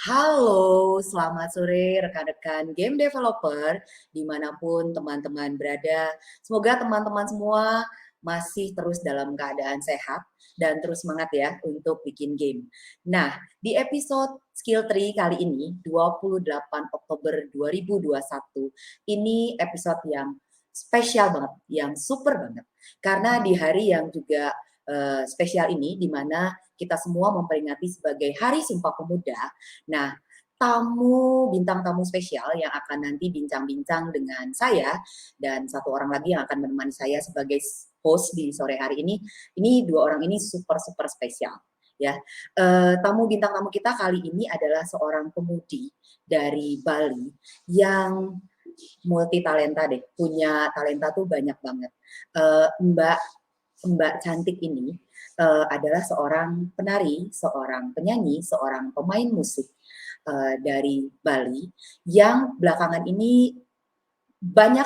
Halo, selamat sore rekan-rekan game developer dimanapun teman-teman berada. Semoga teman-teman semua masih terus dalam keadaan sehat dan terus semangat ya untuk bikin game. Nah, di episode Skill Tree kali ini, 28 Oktober 2021, ini episode yang spesial banget, yang super banget. Karena di hari yang juga spesial ini, di mana kita semua memperingati sebagai Hari Sumpah Pemuda. Nah, bintang tamu spesial yang akan nanti bincang-bincang dengan saya dan satu orang lagi yang akan menemani saya sebagai host di sore hari ini dua orang ini super spesial ya. Bintang tamu kita kali ini adalah seorang pemudi dari Bali yang multi talenta deh, punya talenta tuh banyak banget. Mbak cantik ini adalah seorang penari, seorang penyanyi, seorang pemain musik dari Bali yang belakangan ini banyak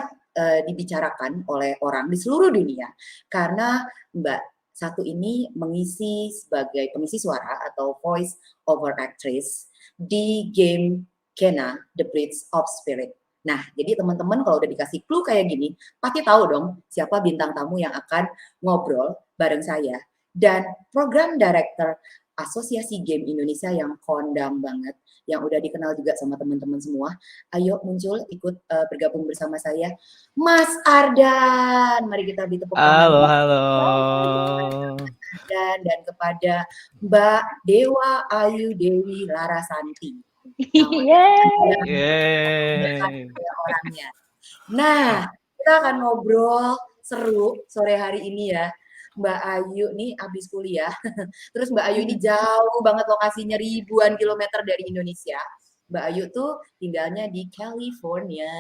dibicarakan oleh orang di seluruh dunia karena Mbak satu ini mengisi sebagai pengisi suara atau voice over actress di game Kena The Bridge of Spirit. Nah, jadi teman-teman kalau udah dikasih clue kayak gini, pasti tahu dong siapa bintang tamu yang akan ngobrol bareng saya. Dan program director Asosiasi Game Indonesia yang kondang banget, yang udah dikenal juga sama teman-teman semua. Ayo muncul ikut bergabung bersama saya, Mas Ardan. Mari kita beri tepuk tangan. Halo. Dan kepada Mbak Dewa Ayu Dewi Larasanti. Orangnya. Nah, kita akan ngobrol seru sore hari ini ya. Mbak Ayu nih abis kuliah. Terus Mbak Ayu ini jauh banget lokasinya, ribuan kilometer dari Indonesia. Mbak Ayu tuh tinggalnya di California,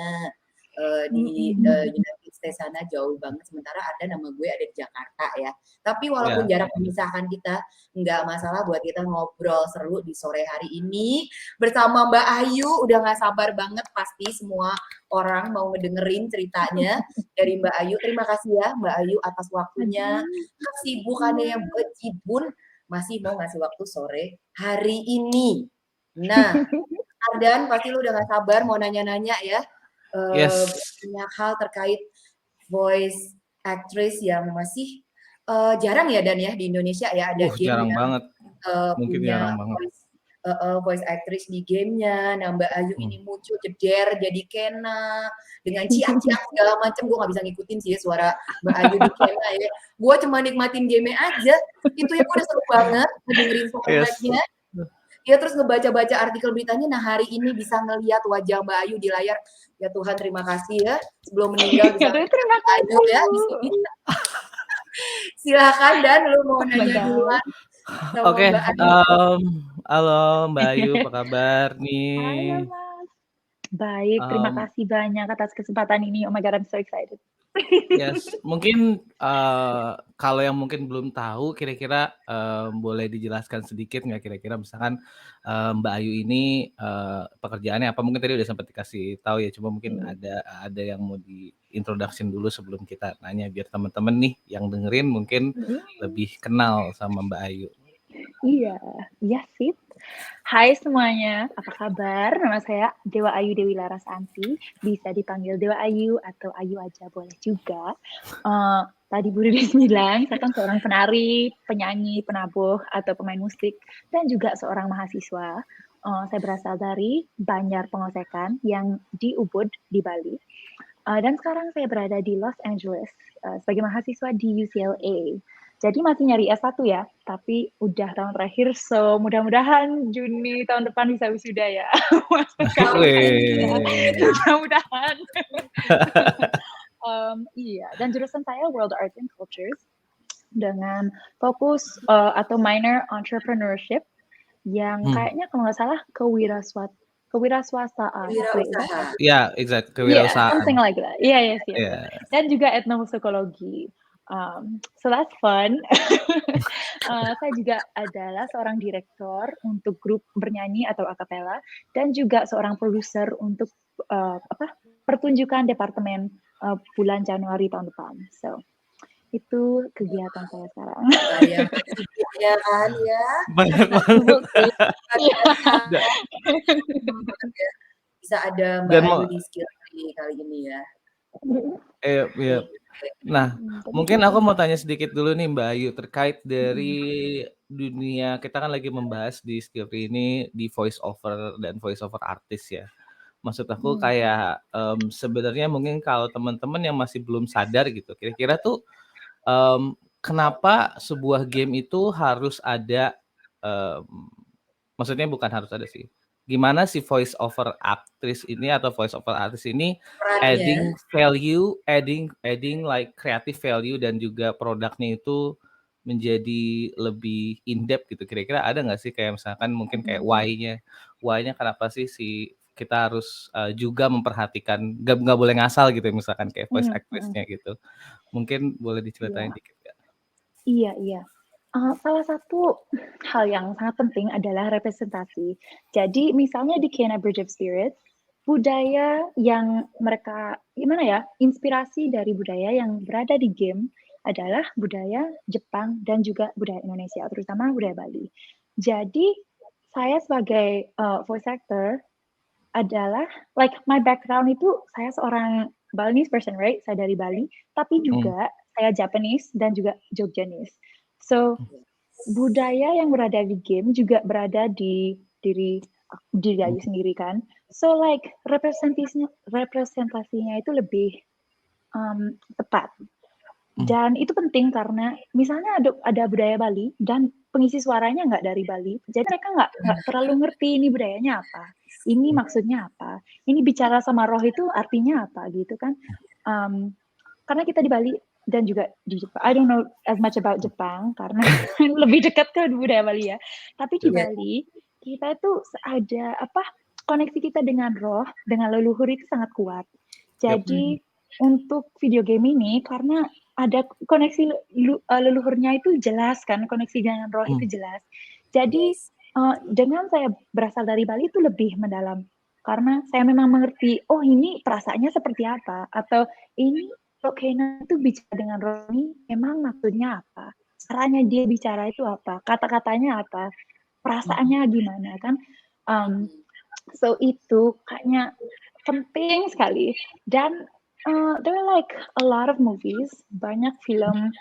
di United States sana jauh banget. Sementara ada nama gue ada di Jakarta ya. Tapi walaupun jarak memisahkan kita, nggak masalah buat kita ngobrol seru di sore hari ini bersama Mbak Ayu. Udah nggak sabar banget pasti semua orang mau ngedengerin ceritanya dari Mbak Ayu. Terima kasih ya Mbak Ayu atas waktunya. Kesibukannya yang bejibun masih mau ngasih waktu sore hari ini. Nah, Ardan pasti lu udah gak sabar mau nanya-nanya ya. Banyak hal terkait voice actress yang masih jarang ya Dan ya di Indonesia ya ada game jarang yang banget. Mungkin punya jarang banget. Voice actress di gamenya. Nah Mbak Ayu ini muncul jeder jadi Kena dengan ciak-ciak segala macam. Gue gak bisa ngikutin sih ya suara Mbak Ayu di Kena ya. Gue cuma nikmatin game aja. Itu ya gue udah seru banget ngedengerin soundtracknya. Ya terus ngebaca-baca artikel beritanya. Nah hari ini bisa ngelihat wajah Mbak Ayu di layar. Ya Tuhan terima kasih ya. Sebelum meninggal bisa terima kasih Ayu ya di sini. Silakan Dan lu mau nanya duluan. Oke, halo Mbak Ayu, apa kabar nih? Halo Mas. Baik, terima kasih banyak atas kesempatan ini. Oh my God, I'm so excited. Yes, mungkin kalau yang mungkin belum tahu, kira-kira boleh dijelaskan sedikit nggak kira-kira misalkan Mbak Ayu ini pekerjaannya apa? Mungkin tadi udah sempat dikasih tahu ya, cuma mungkin ada yang mau diintroduction dulu sebelum kita nanya biar teman-teman nih yang dengerin mungkin lebih kenal sama Mbak Ayu. Iya sih. Hai semuanya, apa kabar? Nama saya Dewa Ayu Dewi Larasanti, bisa dipanggil Dewa Ayu atau Ayu aja boleh juga. Tadi Bu Ridis bilang, saya kan seorang penari, penyanyi, penabuh, atau pemain musik, dan juga seorang mahasiswa. Saya berasal dari Banjar Pengosekan yang di Ubud, di Bali. Dan sekarang saya berada di Los Angeles sebagai mahasiswa di UCLA. Jadi masih nyari S1 ya, tapi udah tahun terakhir, so mudah-mudahan Juni tahun depan bisa wisuda ya. Mudah-mudahan. Iya, dan jurusan saya World Arts and Cultures dengan fokus atau minor entrepreneurship yang kayaknya kalau nggak salah kewirausahaan. Ya, exact. Kewirausahaan. Something like that. Yes. Dan juga etnomusikologi. So that's fun. Saya juga adalah seorang direktur untuk grup bernyanyi atau akapela dan juga seorang produser untuk pertunjukan departemen bulan Januari tahun depan. So itu kegiatan saya sekarang. Ya kan ya. Banyak banget. bisa ada Mbak Dan Ayu mau di skill kali ini ya. iya. Nah, mungkin aku mau tanya sedikit dulu nih Mbak Ayu terkait dari dunia kita kan lagi membahas di skill ini di voice over dan voice over artist ya. Maksud aku kayak sebenarnya mungkin kalau teman-teman yang masih belum sadar gitu, kira-kira tuh kenapa sebuah game itu harus ada maksudnya bukan harus ada sih. Gimana si voice over actress ini atau voice over artist ini adding Perannya. value, adding like creative value dan juga produknya itu menjadi lebih in depth gitu. Kira-kira ada nggak sih kayak misalkan mungkin kayak why-nya kenapa sih si kita harus juga memperhatikan nggak boleh ngasal gitu misalkan kayak voice actress-nya gitu. Mungkin boleh diceritain dikit nggak? Iya. Salah satu hal yang sangat penting adalah representasi. Jadi misalnya di Kena Bridge of Spirits, budaya yang mereka, inspirasi dari budaya yang berada di game adalah budaya Jepang dan juga budaya Indonesia, terutama budaya Bali. Jadi saya sebagai voice actor adalah, like my background itu saya seorang Balinese person, right? Saya dari Bali, tapi juga saya Japanese dan juga Jogjanese. So, budaya yang berada di game juga berada di diri Ayu sendiri kan. So like representasinya itu lebih tepat. Dan itu penting karena misalnya ada budaya Bali dan pengisi suaranya nggak dari Bali, jadi mereka nggak terlalu ngerti ini budayanya apa, ini maksudnya apa, ini bicara sama roh itu artinya apa gitu kan. Karena kita di Bali dan juga di Jepang, I don't know as much about Jepang karena lebih dekat ke budaya Bali ya. Tapi di Bali kita itu ada koneksi kita dengan roh, dengan leluhur itu sangat kuat. Jadi untuk video game ini karena ada koneksi leluhurnya itu jelas kan, koneksi dengan roh itu jelas. Jadi dengan saya berasal dari Bali itu lebih mendalam karena saya memang mengerti, oh ini perasaannya seperti apa, atau ini Kena itu bicara dengan roh ini memang maksudnya apa, caranya dia bicara itu apa, kata-katanya apa, perasaannya gimana kan. So itu kayaknya penting sekali. Dan there are like a lot of movies, banyak film,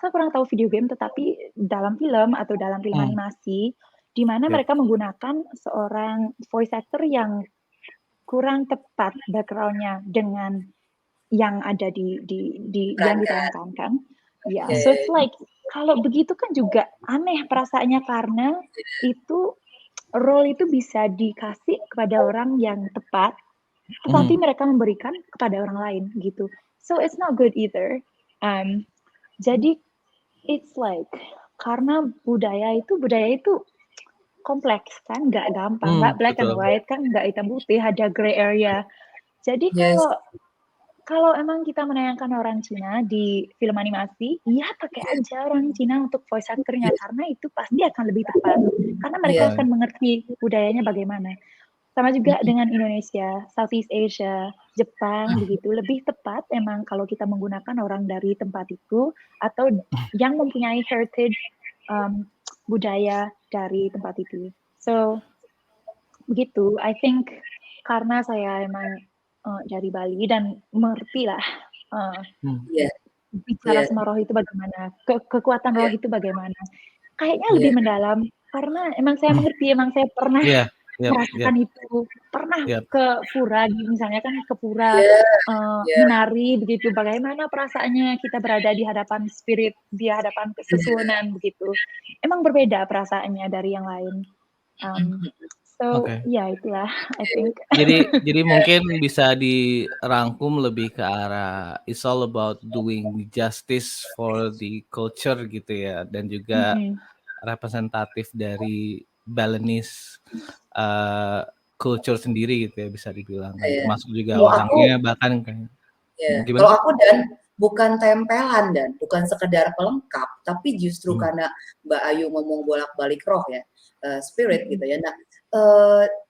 saya kurang tahu video game, tetapi dalam film atau dalam film animasi, di mana mereka menggunakan seorang voice actor yang kurang tepat background-nya dengan yang ada di yang ditayangkan kan. So it's like kalau begitu kan juga aneh perasaannya karena itu role itu bisa dikasih kepada orang yang tepat, tetapi mereka memberikan kepada orang lain gitu. So it's not good either. Jadi it's like karena budaya itu kompleks kan, nggak gampang, nggak black and white kan, nggak hitam putih, ada gray area. Jadi kalau emang kita menayangkan orang Cina di film animasi, ya pakai aja orang Cina untuk voice actor-nya karena itu pasti akan lebih tepat. Karena mereka akan mengerti budayanya bagaimana. Sama juga dengan Indonesia, Southeast Asia, Jepang begitu, lebih tepat emang kalau kita menggunakan orang dari tempat itu atau yang mempunyai heritage budaya dari tempat itu. So begitu, I think karena saya emang dari Bali dan mengerti lah bicara sama roh itu bagaimana, kekuatan roh itu bagaimana. Kayaknya lebih mendalam karena emang saya mengerti, emang saya pernah merasakan itu, pernah ke pura misalnya kan ke pura menari begitu, bagaimana perasaannya kita berada di hadapan spirit, di hadapan kesusunan begitu. Emang berbeda perasaannya dari yang lain. So ya itulah I think. Jadi mungkin bisa dirangkum lebih ke arah it's all about doing justice for the culture gitu ya, dan juga representatif dari Balinese culture sendiri gitu ya bisa dibilang. Termasuk juga orangnya bahkan kayak. Kalau aku dan bukan tempelan dan bukan sekedar pelengkap, tapi justru karena Mbak Ayu ngomong bolak-balik roh ya, spirit gitu ya. Nah,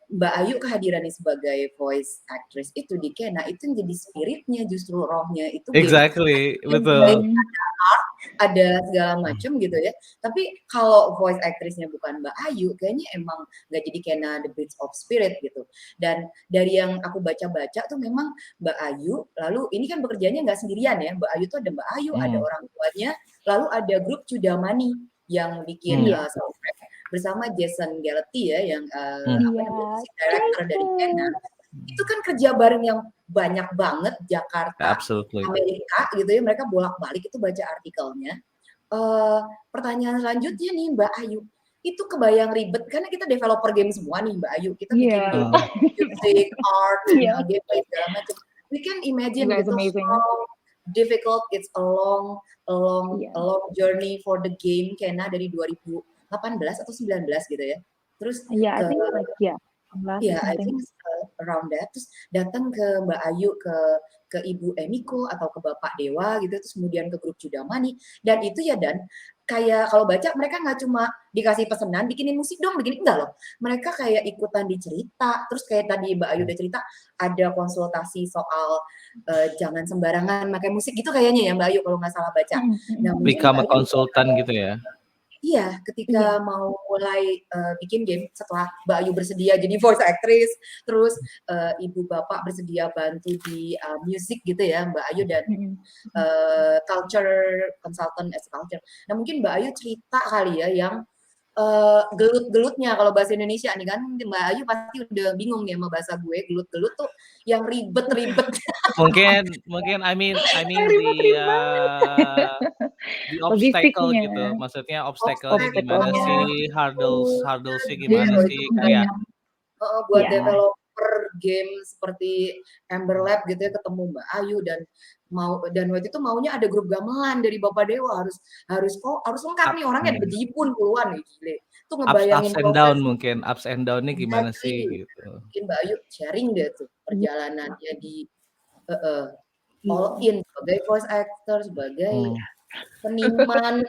Mbak Ayu kehadirannya sebagai voice actress itu di Kena itu jadi spiritnya, justru rohnya itu game Exactly, yang baik, betul. ada segala macam gitu ya. Tapi kalau voice actress-nya bukan Mbak Ayu, kayaknya emang nggak jadi Kena The Bridge of Spirit gitu. Dan dari yang aku baca-baca tuh memang Mbak Ayu, lalu ini kan bekerjanya nggak sendirian ya. Mbak Ayu tuh ada Mbak Ayu, ada orang tuanya, lalu ada grup Cudamani yang bikin Iya. soundtrack bersama Jason Galaty ya, yang Iya, music director dari Kena. Itu kan kerja bareng yang banyak banget, Jakarta, Absolutely. Amerika gitu ya, mereka bolak-balik itu baca artikelnya. Pertanyaan selanjutnya nih Mbak Ayu, itu kebayang ribet karena kita developer game semua nih Mbak Ayu, kita bikin game music, art, gameplay segala macam. We can imagine gitu how difficult it's a long journey for the game Kena dari 2018 atau 19 gitu ya. Terus I ke think like I think around that. Terus datang ke Mbak Ayu, ke Ibu Emiko atau ke Bapak Dewa gitu, terus kemudian ke grup Cudamani. Dan itu ya Dan, kayak kalau baca mereka nggak cuma dikasih pesanan bikinin musik dong, begini enggak loh. Mereka kayak ikutan dicerita, terus kayak tadi Mbak Ayu udah cerita ada konsultasi soal jangan sembarangan pakai musik gitu kayaknya ya Mbak Ayu kalau nggak salah baca. Nah, become a konsultan gitu ya. Iya, ketika mau mulai bikin game setelah Mbak Ayu bersedia jadi voice actress, terus ibu bapak bersedia bantu di music gitu ya Mbak Ayu dan culture consultant as culture. Nah mungkin Mbak Ayu cerita kali ya yang gelut-gelutnya kalau bahasa Indonesia nih kan Mbak Ayu pasti udah bingung ya sama bahasa gue, gelut-gelut tuh yang ribet-ribet. mungkin I mean the obstacle gitu, maksudnya obstacle-nya gimana sih, hurdles-nya gimana sih, kayak buat developer game seperti Ember Lab gitu ya ketemu Mbak Ayu dan waktu itu maunya ada grup gamelan dari Bapak Dewa harus lengkap nih orangnya ada bejibun puluhan nih gile. Itu ngebayangin ups and down mungkin, ups and down-nya gimana sih gitu. Mungkin Mbak Ayu sharing deh tuh perjalanannya di all in sebagai voice actor, sebagai seniman.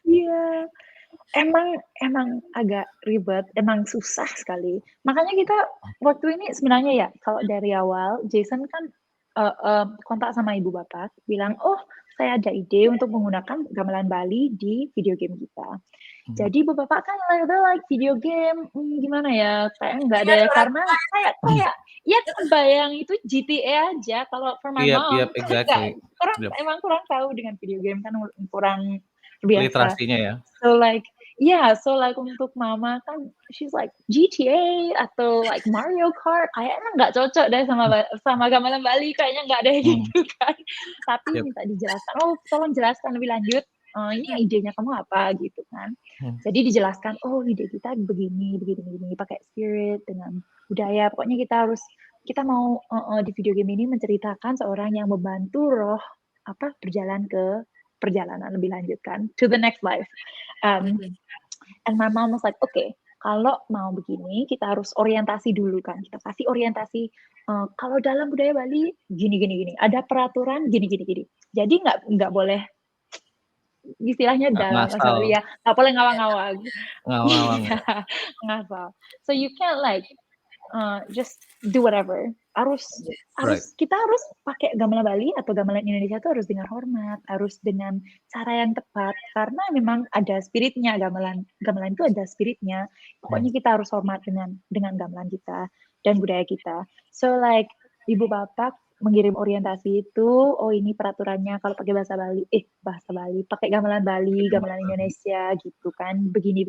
Iya. Emang agak ribet, emang susah sekali. Makanya kita waktu ini sebenarnya ya, kalau dari awal Jason kan kontak sama ibu bapak, bilang, oh saya ada ide untuk menggunakan gamelan Bali di video game kita. Jadi ibu bapak kan like video game, gimana ya, kayak nggak ada karena kayak ya kebayang itu GTA aja kalau for my mom. Exactly. Emang kurang tahu dengan video game kan kurang biasa. Literasinya ya. So like untuk mama kan she's like GTA atau like Mario Kart kayaknya nggak cocok deh sama gamelan Bali, kayaknya nggak ada gitu kan. Tapi minta dijelaskan, oh tolong jelaskan lebih lanjut, ini idenya kamu apa gitu kan. Jadi dijelaskan, oh ide kita begini pakai spirit dengan budaya, pokoknya kita mau di video game ini menceritakan seorang yang membantu roh berjalan ke perjalanan lebih lanjut kan, to the next life. And my mom was like, okay, kalau mau begini kita harus orientasi dulu kan, kita kasih orientasi kalau dalam budaya Bali gini, ada peraturan gini. Jadi nggak boleh istilahnya dalam bahasa Bali ya, nggak boleh ngawang-ngawang. Ngasal. So you can't like just do whatever. Kita harus pakai gamelan Bali atau gamelan Indonesia itu harus dengan hormat, harus dengan cara yang tepat karena memang ada spiritnya, gamelan itu ada spiritnya. Pokoknya kita harus hormat dengan gamelan kita dan budaya kita. So like ibu bapak mengirim orientasi itu, oh ini peraturannya kalau pakai bahasa Bali, pakai gamelan Bali, gamelan Indonesia gitu kan, begini.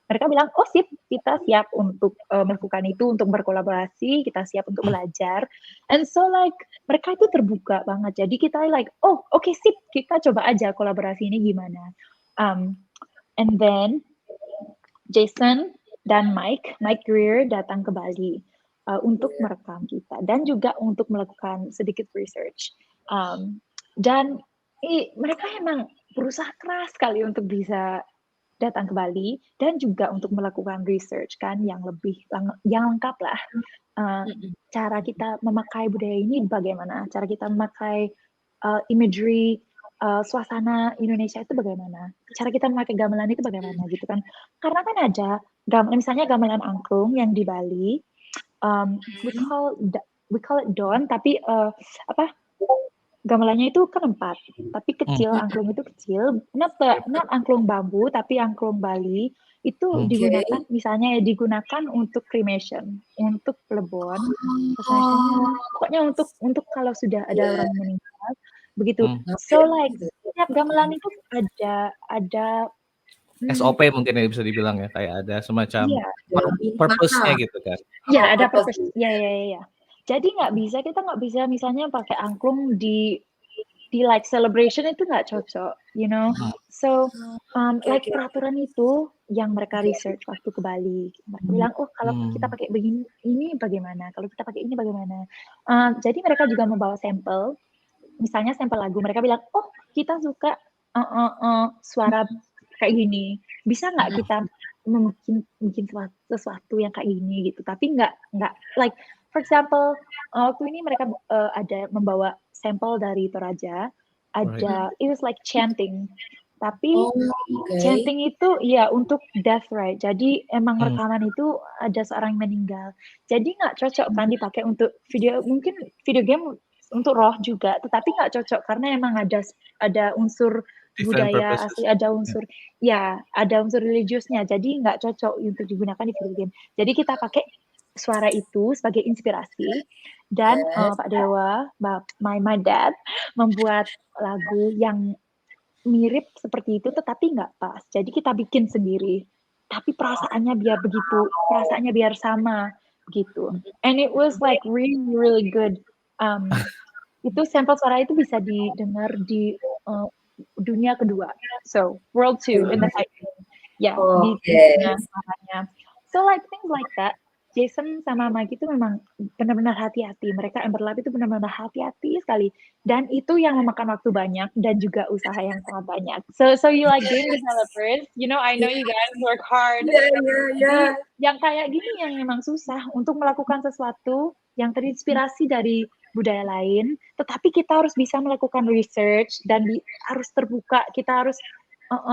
Mereka bilang, oh sip, kita siap untuk melakukan itu, untuk berkolaborasi, kita siap untuk belajar. And so like, mereka itu terbuka banget. Jadi kita like, oh oke, sip, kita coba aja kolaborasi ini gimana. And then, Jason dan Mike Greer datang ke Bali untuk merekam kita. Dan juga untuk melakukan sedikit research. Dan mereka emang berusaha keras sekali untuk bisa datang ke Bali dan juga untuk melakukan research kan yang lengkap lah. Cara kita memakai budaya ini bagaimana? Cara kita memakai imagery suasana Indonesia itu bagaimana? Cara kita memakai gamelan itu bagaimana gitu kan? Karena kan ada misalnya gamelan angklung yang di Bali We call it dawn, tapi gamelannya itu kan 4, tapi kecil, angklung itu kecil, not angklung bambu, tapi angklung Bali, itu digunakan, misalnya digunakan untuk cremation, untuk plebon, pokoknya untuk kalau sudah ada orang meninggal, begitu. So like, setiap gamelan itu ada SOP mungkin ya bisa dibilang ya, kayak ada semacam purpose-nya gitu kan. Iya, ada purpose. Ya. Jadi kita nggak bisa misalnya pakai angklung di like celebration itu nggak cocok, you know. So like peraturan itu yang mereka research waktu ke Bali. Mereka bilang, oh kalau kita pakai begini ini bagaimana? Kalau kita pakai ini bagaimana? Jadi mereka juga membawa sampel, misalnya sampel lagu. Mereka bilang, oh kita suka suara kayak gini. Bisa nggak kita bikin sesuatu yang kayak gini gitu? Tapi nggak like for example, waktu ini mereka ada membawa sampel dari Toraja, it was like chanting, tapi chanting itu ya untuk death right, jadi emang rekaman itu ada seorang yang meninggal, jadi nggak cocok kan dipakai untuk video, mungkin video game untuk roh juga, tetapi nggak cocok karena emang ada unsur budaya asli, ada unsur ada unsur religiusnya, jadi nggak cocok untuk digunakan di video game. Jadi kita pakai suara itu sebagai inspirasi, dan Pak Dewa, my dad membuat lagu yang mirip seperti itu tetapi nggak pas. Jadi kita bikin sendiri, tapi perasaannya biar sama gitu. And it was like really good. Itu sampel suara itu bisa didengar di dunia kedua, so world 2 in the fighting. Di dunia suaranya. So like things like that. Jason sama Maggie itu memang benar-benar hati-hati. Mereka Emberlab itu benar-benar hati-hati sekali. Dan itu yang memakan waktu banyak dan juga usaha yang sangat banyak. So you like game developers, you know, I know you guys work hard. Jadi, yang kayak gini yang memang susah untuk melakukan sesuatu yang terinspirasi dari budaya lain, tetapi kita harus bisa melakukan research dan harus terbuka. Kita harus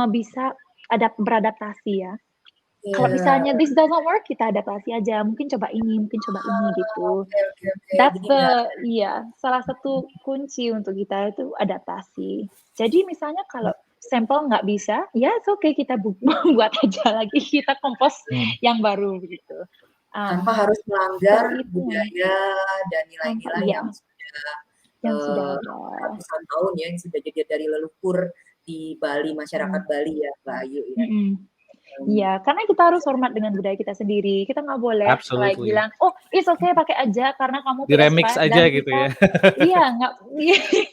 bisa beradaptasi ya. Kalau misalnya this doesn't work, kita adaptasi aja. Mungkin coba ini gitu. That's salah satu kunci untuk kita itu adaptasi. Jadi misalnya kalau sampel nggak bisa, ya it's okay, kita buat aja lagi, kita kompos yang baru begitu. Tanpa harus melanggar budaya dan nilai-nilai yang sudah ratusan tahun ya, yang sudah jadi dari leluhur di Bali, masyarakat Bali ya, Mbak Ayu ya. Iya, karena kita harus hormat dengan budaya kita sendiri. Kita nggak boleh like bilang, oh it's okay pakai aja karena kamu di remix aja gitu ya. Iya,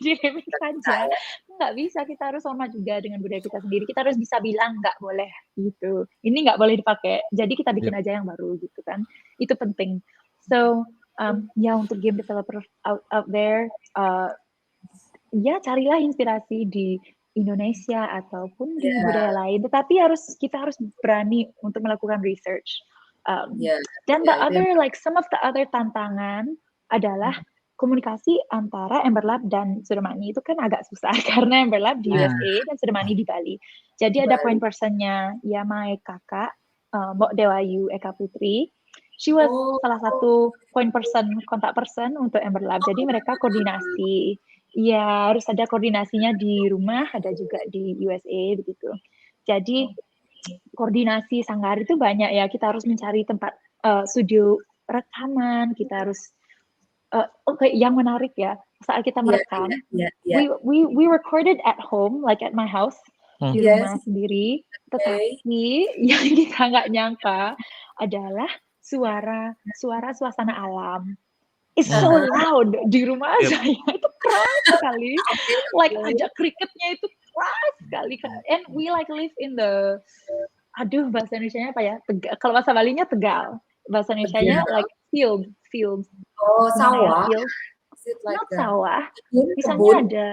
di remix aja. Nggak bisa, kita harus hormat juga dengan budaya kita sendiri. Kita harus bisa bilang nggak boleh gitu. Ini nggak boleh dipakai. Jadi kita bikin aja yang baru gitu kan. Itu penting. So untuk game developer out there, carilah inspirasi di Indonesia ataupun di budaya lain, tetapi kita harus berani untuk melakukan research. Dan some of the other tantangan adalah komunikasi antara Emberlab dan Sudamani itu kan agak susah karena Emberlab di USA dan Sudamani di Bali. Jadi ada point personnya, ya my kakak, Mbak Dewa Ayu Eka Putri. She was salah satu kontak person untuk Emberlab. Jadi mereka koordinasi. Ya, harus ada koordinasinya di rumah, ada juga di USA begitu. Jadi koordinasi sanggar itu banyak ya. Kita harus mencari tempat studio rekaman. Kita harus yang menarik ya, saat kita merekam, we recorded at home, like at my house, di rumah sendiri. Tetapi yang kita nggak nyangka adalah suara suasana alam. It's so loud di rumah saya, itu keras sekali. Like ajak cricketnya itu keras sekali. And we like live in the, bahasa Indonesianya apa ya? Kalau bahasa Balinya Tegal. Bahasa Indonesianya like field. Oh, sawah. Not sawah. Misalnya ada,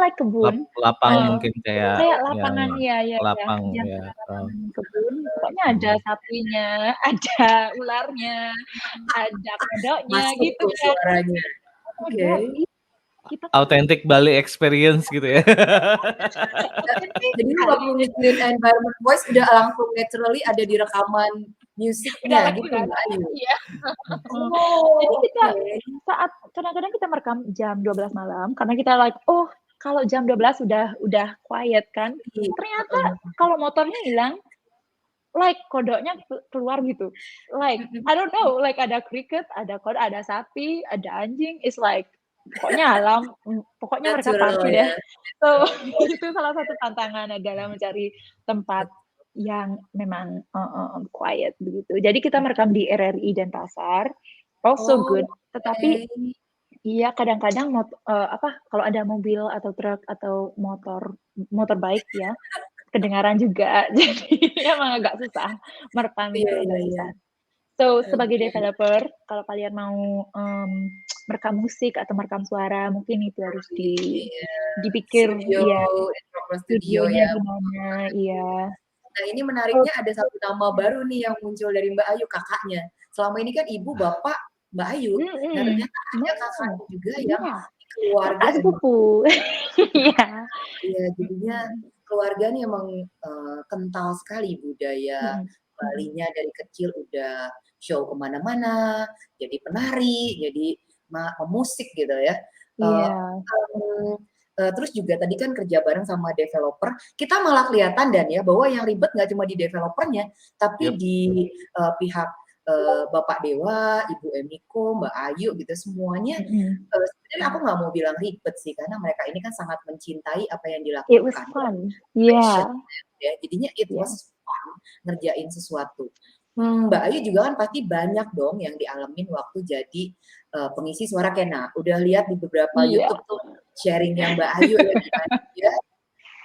like kebun. Lapang mungkin kayak lapangan lapang kebun. Pokoknya ada sapinya, ada ularnya, ada kodoknya gitu kan. Suaranya. Authentic Bali experience gitu ya. Jadi waktu ngikutin environment voice udah langsung naturally ada di rekaman Udah musiknya lagi gitu kan? Mbak Ayu? Iya. Jadi Oh, kita oke. saat kadang-kadang kita merekam jam 12 malam karena kita like, oh kalau jam 12 udah quiet kan. Sepi, Ternyata heeh. kalau motornya hilang, like kodoknya keluar gitu. Like Mhm. I don't know, like ada cricket, ada kodok, ada sapi, ada anjing. It's like pokoknya alam, pokoknya mereka Natural party ya, deh. So natural. itu salah satu tantangan adalah mencari tempat yang memang quiet begitu. Jadi kita merekam di RRI Denpasar, also Oh, good. Tetapi oke. iya kadang-kadang kalau ada mobil atau truk atau motorbike ya, kedengaran juga. Jadi emang agak susah merekam Iya itu iya agak iya. susah. So sebagai Oke. developer, kalau kalian mau merekam musik atau merekam suara, mungkin itu harus Iya, dipikir studio, ya Introvert Studio studionya ya. di mana, iya. Nah, ini Oh, menariknya ada satu nama baru nih yang muncul dari Mbak Ayu, kakaknya. Selama ini kan ibu, bapak, Mbak Ayu. Nah, mhm, ternyata ada kakaknya no, juga yang iya, keluarga kakak emang sepupu. Iya, iya, jadinya mhm, keluarga nih emang, kental sekali budaya mhm, mhm. Balinya dari kecil udah show ke mana-mana, jadi penari, jadi pemusik gitu ya. Eee, Iya, terus juga tadi kan kerja bareng sama developer, kita malah kelihatan dan ya bahwa yang ribet nggak cuma di developernya, tapi Yap. di, pihak, Bapak Dewa, Ibu Emiko, Mbak Ayu gitu semuanya, mhm, sebenarnya aku nggak mau bilang ribet sih, karena mereka ini kan sangat mencintai apa yang it was dilakukan dan fun. passion Iya, ya, jadinya it iya, was fun ngerjain sesuatu. Mbak Ayu juga kan pasti banyak dong yang dialamin waktu jadi, pengisi suara Kena. Udah lihat di beberapa iya, YouTube tuh sharing-nya Mbak Ayu ya, gimana dia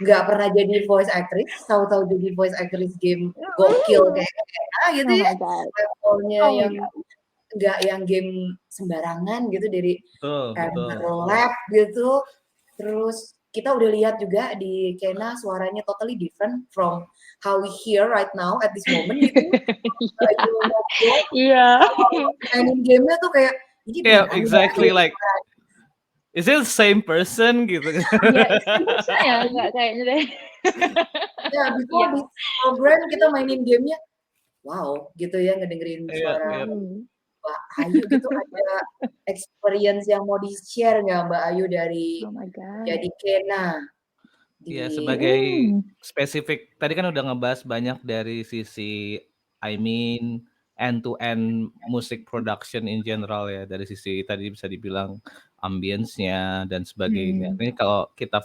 nggak pernah jadi voice actress, tahu-tahu jadi voice actress game gokil mhm, kayak Kena gitu oh ya, my god, levelnya oh my yang god, nggak yang game sembarangan gitu dari Betul betul. Ember Lab gitu. Terus kita udah lihat juga di Kena suaranya totally different from how we hear right now at this moment gitu. Mbak iya, Ayu ngobrol, iya, kalau mainin game-nya tuh kayak, "Ini Yeah, beneran Mbak Ayu exactly like, suara." is it the same person gitu? iya, seharusnya ya nggak kayaknya deh. Ya, Iya, before this program kita mainin game-nya, wow gitu ya ngedengerin Iya suara iya. mhm. Mbak Ayu gitu. Ada experience yang mau di-share nggak Mbak Ayu dari Oh my god, jadi Kena Iya, di sebagai mhm, spesifik tadi kan udah ngebahas banyak dari sisi I mean end to end music production in general ya, dari sisi tadi bisa dibilang ambience-nya dan sebagainya. mhm, Ini kalau kita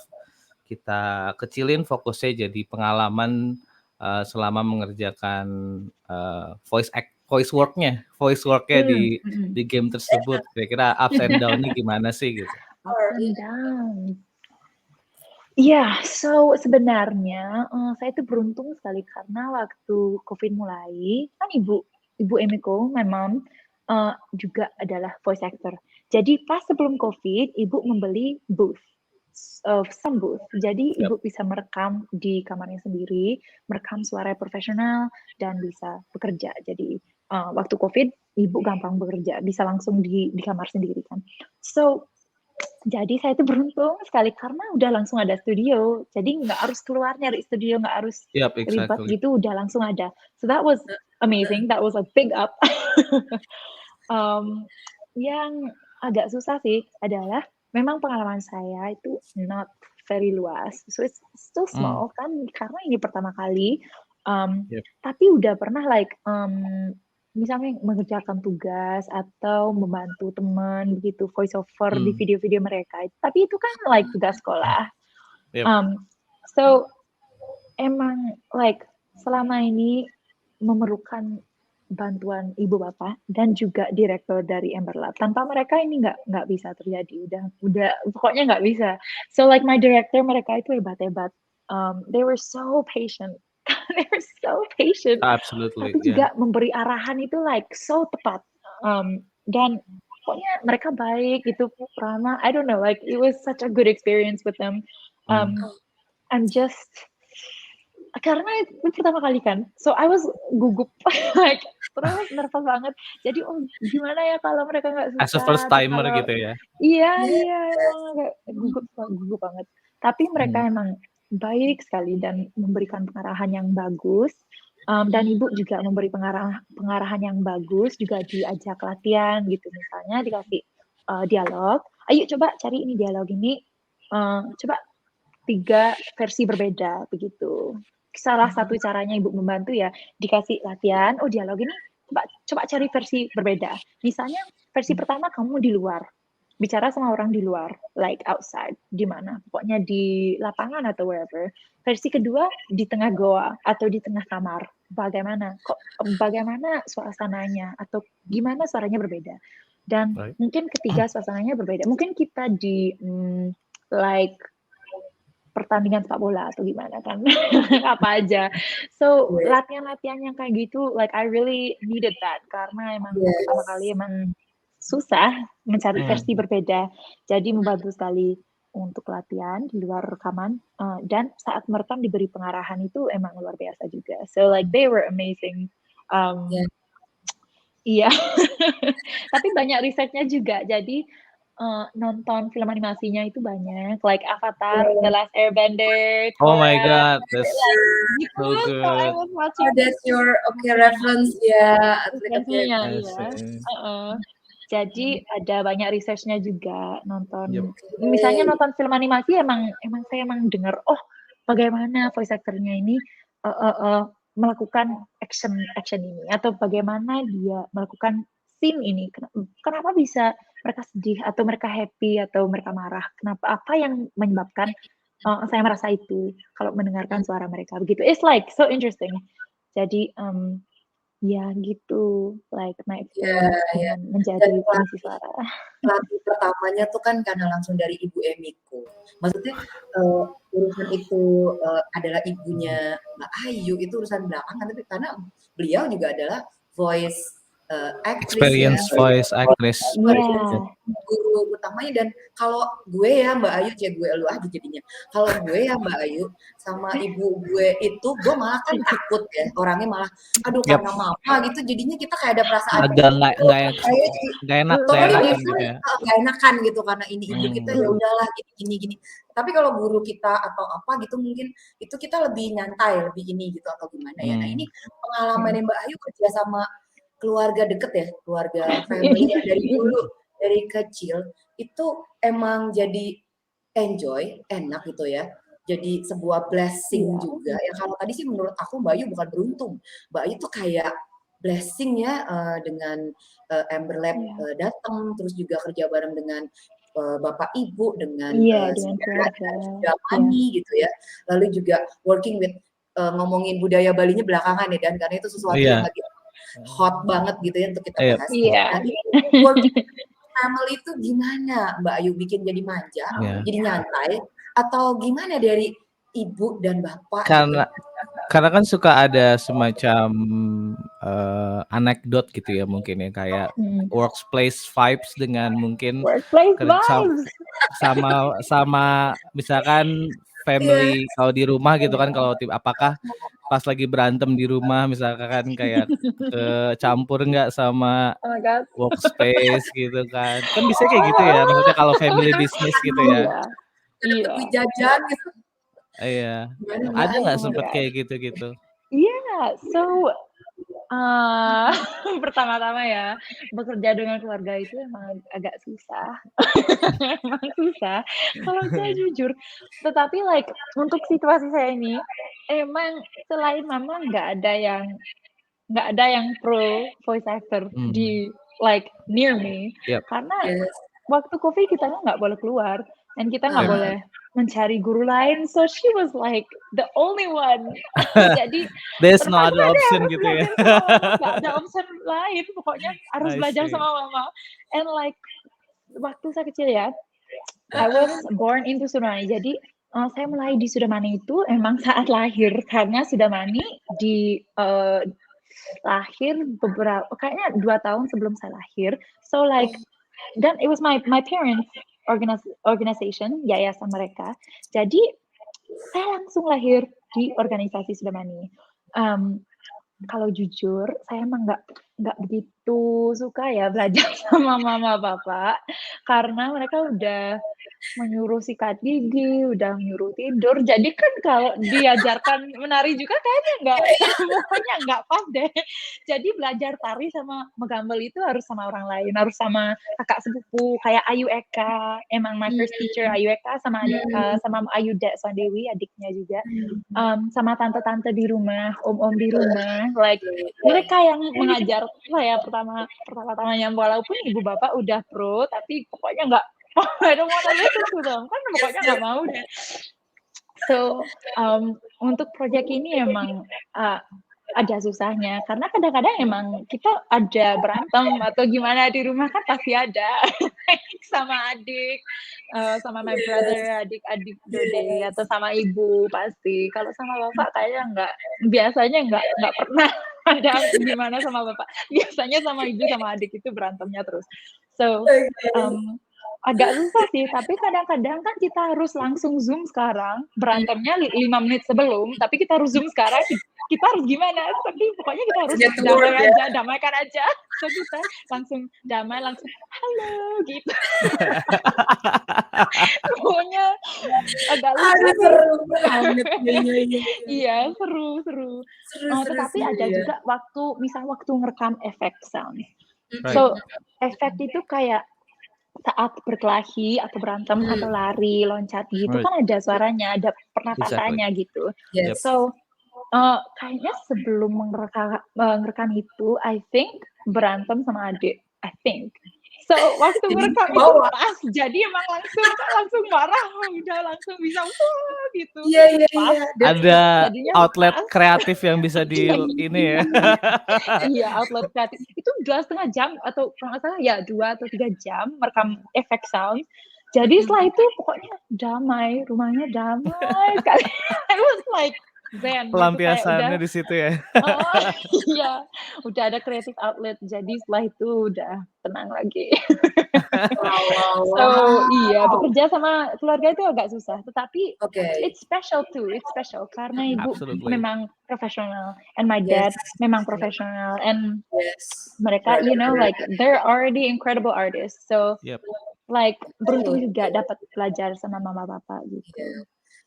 kita kecilin fokusnya jadi pengalaman, selama mengerjakan, voice work-nya mhm, di mhm. game tersebut, kira-kira ups and down-nya gimana sih gitu? Ups and downs. Iya, so sebenarnya, saya itu beruntung sekali karena waktu Covid mulai, kan Ibu Emiko, my mom, juga adalah voice actor. Jadi pas sebelum Covid, Ibu membeli booth, sound booth. Jadi Yap, Ibu bisa merekam di kamarnya sendiri, merekam suara profesional dan bisa bekerja. Jadi, waktu Covid, Ibu gampang bekerja, bisa langsung di kamar sendiri kan. So jadi saya itu beruntung sekali karena udah langsung ada studio, jadi nggak harus keluar nyari studio, nggak harus yap, ribet exactly. gitu, udah langsung ada. So that was amazing, that was a big up. Mmm, yang agak susah sih adalah memang pengalaman saya itu not very luas, so it's still Mmm, small kan karena ini pertama kali, yap, tapi udah pernah like, misalnya mengerjakan tugas atau membantu teman begitu, voice over di mmm, video-video mereka, tapi itu kan like tugas sekolah. yap, Mmm, so emang like selama ini memerlukan bantuan ibu bapak dan juga direktur dari Ember Lab. Tanpa mereka ini nggak bisa terjadi, udah pokoknya nggak bisa. So like my director mereka itu hebat-hebat, they were so patient, they were so patient, absolutely, tapi yeah, juga memberi arahan itu like so tepat, dan pokoknya mereka baik, itu ramah, I don't know, like it was such a good experience with them, mmm, I'm just karena itu pertama kali kan, so I was gugup, like terus nervous banget. Jadi, oh gimana ya kalau mereka nggak as a suka first atau timer kalau gitu ya? iya Yes. iya emang agak gugup banget. Tapi Mhm, mereka emang baik sekali dan memberikan pengarahan yang bagus. Dan ibu juga memberi pengarahan yang bagus, juga diajak latihan gitu, misalnya dikasih dialog, ayo coba cari ini dialog ini, coba 3 versi berbeda begitu. Salah satu caranya ibu membantu ya dikasih latihan, oh dialog ini coba cari versi berbeda. Misalnya versi pertama kamu di luar, bicara sama orang di luar, like outside, di mana? Pokoknya di lapangan atau wherever. Versi kedua di tengah goa atau di tengah kamar. Bagaimana suasananya atau gimana suaranya berbeda. Dan Right. mungkin ketiga suasananya berbeda. Mungkin kita di like pertandingan sepak bola atau gimana kan apa aja. So latihan-latihan yang kayak gitu, like I really needed that karena emang pertama kali emang susah mencari versi berbeda. Jadi membantu sekali untuk latihan di luar rekaman dan saat merekam diberi pengarahan itu emang luar biasa juga. So like they were amazing. Iya. Tapi banyak risetnya juga. Jadi nonton film animasinya itu banyak, like Avatar, The Last Airbender, Oh my Korra, god, that's gitu. so So I good. was watching. That's your reference ya. Referensinya, I iya. see. Jadi ada banyak researchnya juga nonton. Yep. Misalnya nonton film animasi emang saya emang dengar, oh bagaimana voice actor-nya ini melakukan action ini atau bagaimana dia melakukan scene ini. Kenapa bisa mereka sedih atau mereka happy atau mereka marah? Kenapa? Apa yang menyebabkan saya merasa itu kalau mendengarkan suara mereka begitu. It's like so interesting. Jadi ya gitu, like my experience dengan menjadi pengisi suara. Pelatih pertamanya tuh kan karena langsung dari Ibu Emiko. Maksudnya urusan itu adalah ibunya Mbak Ayu, itu urusan belakangan, tapi karena beliau juga adalah voice actress Experience ya. voice actress. Guru utamanya. Dan kalau gue ya Mbak Ayu, gue lu aja jadinya. Kalau gue ya Mbak Ayu sama ibu gue itu, gue malah kan takut ya, orangnya malah aduh karena mama gitu, jadinya kita kayak ada perasaan agak nggak enak gitu ya. Gak enakan gitu karena ini ibu kita, ya udahlah gini. Tapi kalau guru kita atau apa gitu mungkin itu kita lebih nyantai, lebih ini gitu atau gimana ya. Nah ini pengalaman Mbak Ayu kerja sama keluarga deket ya, keluarga family yang dari dulu, dari kecil itu emang jadi enjoy, enak gitu ya. Jadi sebuah blessing juga. Ya kalau tadi sih menurut aku Mbak Ayu bukan beruntung. Mbak Ayu tuh kayak blessing ya dengan Amber Lab datang, terus juga kerja bareng dengan Bapak Ibu, dengan Mani gitu ya. Lalu juga working with ngomongin budaya Balinya belakangan ya, dan karena itu sesuatu yang lagi hot banget gitu ya untuk kita bahas. Nah, working family itu gimana Mbak Ayu bikin jadi manja, jadi nyantai, atau gimana dari ibu dan bapak? Karena kan suka ada semacam anekdot gitu ya mungkin ya, kayak workplace vibes dengan mungkin sama misalkan family kalau di rumah gitu kan, kalau apakah pas lagi berantem di rumah misalkan kayak campur nggak sama workspace gitu kan bisa kayak gitu ya, maksudnya kalau family business gitu ya. Iya. Jajan gitu. Iya. Ada nggak sempet kayak gitu-gitu? Iya, so pertama-tama ya bekerja dengan keluarga itu emang agak susah. Emang susah kalau saya jujur. Tetapi like untuk situasi saya ini emang selain mama nggak ada yang pro voice actor di like near me. Karena waktu COVID kita nggak boleh keluar dan kita nggak boleh mencari guru lain, so she was like the only one. Jadi there's no other option gitu ya. Nggak ada option lain, pokoknya harus belajar sama mama. And like waktu saya kecil ya, I was born into Sudamani. Jadi saya mulai di Sudamani itu emang saat lahir, karena Sudamani di lahir kayaknya 2 tahun sebelum saya lahir. So like dan it was my parents organization, yayasan mereka. Jadi saya langsung lahir di organisasi Sudamani. Kalau jujur, saya emang nggak begitu suka ya belajar sama mama papa, karena mereka udah menyuruh sikat gigi, udah nyuruh tidur. Jadi kan kalau diajarkan menari juga kayaknya nggak pokoknya nggak pas deh. Jadi belajar tari sama menggambel itu harus sama orang lain, harus sama kakak sepupu kayak Ayu Eka. Emang my first teacher Ayu Eka sama sama Ayu Sandewi adiknya juga. Sama tante-tante di rumah, om-om di rumah, like mereka yang mengajar saya pertama-tamanya walaupun ibu bapak udah pro, tapi pokoknya nggak I don't wanna listen to them, kan pokoknya nggak mau deh. So, untuk project ini emang ada susahnya karena kadang-kadang emang kita ada berantem atau gimana di rumah kan pasti ada sama adik, sama my brother, adik-adik Dode atau sama ibu pasti. Kalau sama bapak kayaknya biasanya nggak pernah ada gimana sama bapak. Biasanya sama ibu sama adik itu berantemnya terus. So, agak susah sih, tapi kadang-kadang kan kita harus langsung Zoom sekarang, berantemnya 5 menit sebelum, tapi kita harus Zoom sekarang, kita harus gimana? Tapi pokoknya kita harus damaikan aja. So kita langsung damai, langsung halo gitu. Pokoknya agak seru banget. Iya, seru. Tetapi ada juga waktu ngerekam efek sound. So, efek itu kayak saat berkelahi atau berantem atau lari, loncat gitu kan ada suaranya, ada pernapasannya gitu. Yes. So, kayaknya sebelum ngerekam itu, I think berantem sama adik, I think. So, waktu ngerekam itu pas, jadi emang langsung marah, udah langsung bisa gitu. Iya. Ada outlet kreatif yang bisa ini ya. Iya, outlet kreatif. Itu 2,5 jam atau kalau nggak salah ya 2 atau 3 jam merekam efek sound. Jadi setelah itu pokoknya damai, rumahnya damai sekali. I was like zen. Pelampiasannya di situ ya. Oh iya, udah ada creative outlet. Jadi setelah itu udah tenang lagi. So iya, bekerja sama keluarga itu agak susah. Tetapi it's special too. It's special karena ibu memang profesional and my dad memang profesional and mereka like they're already incredible artists. So like beruntung juga dapat belajar sama mama bapak gitu.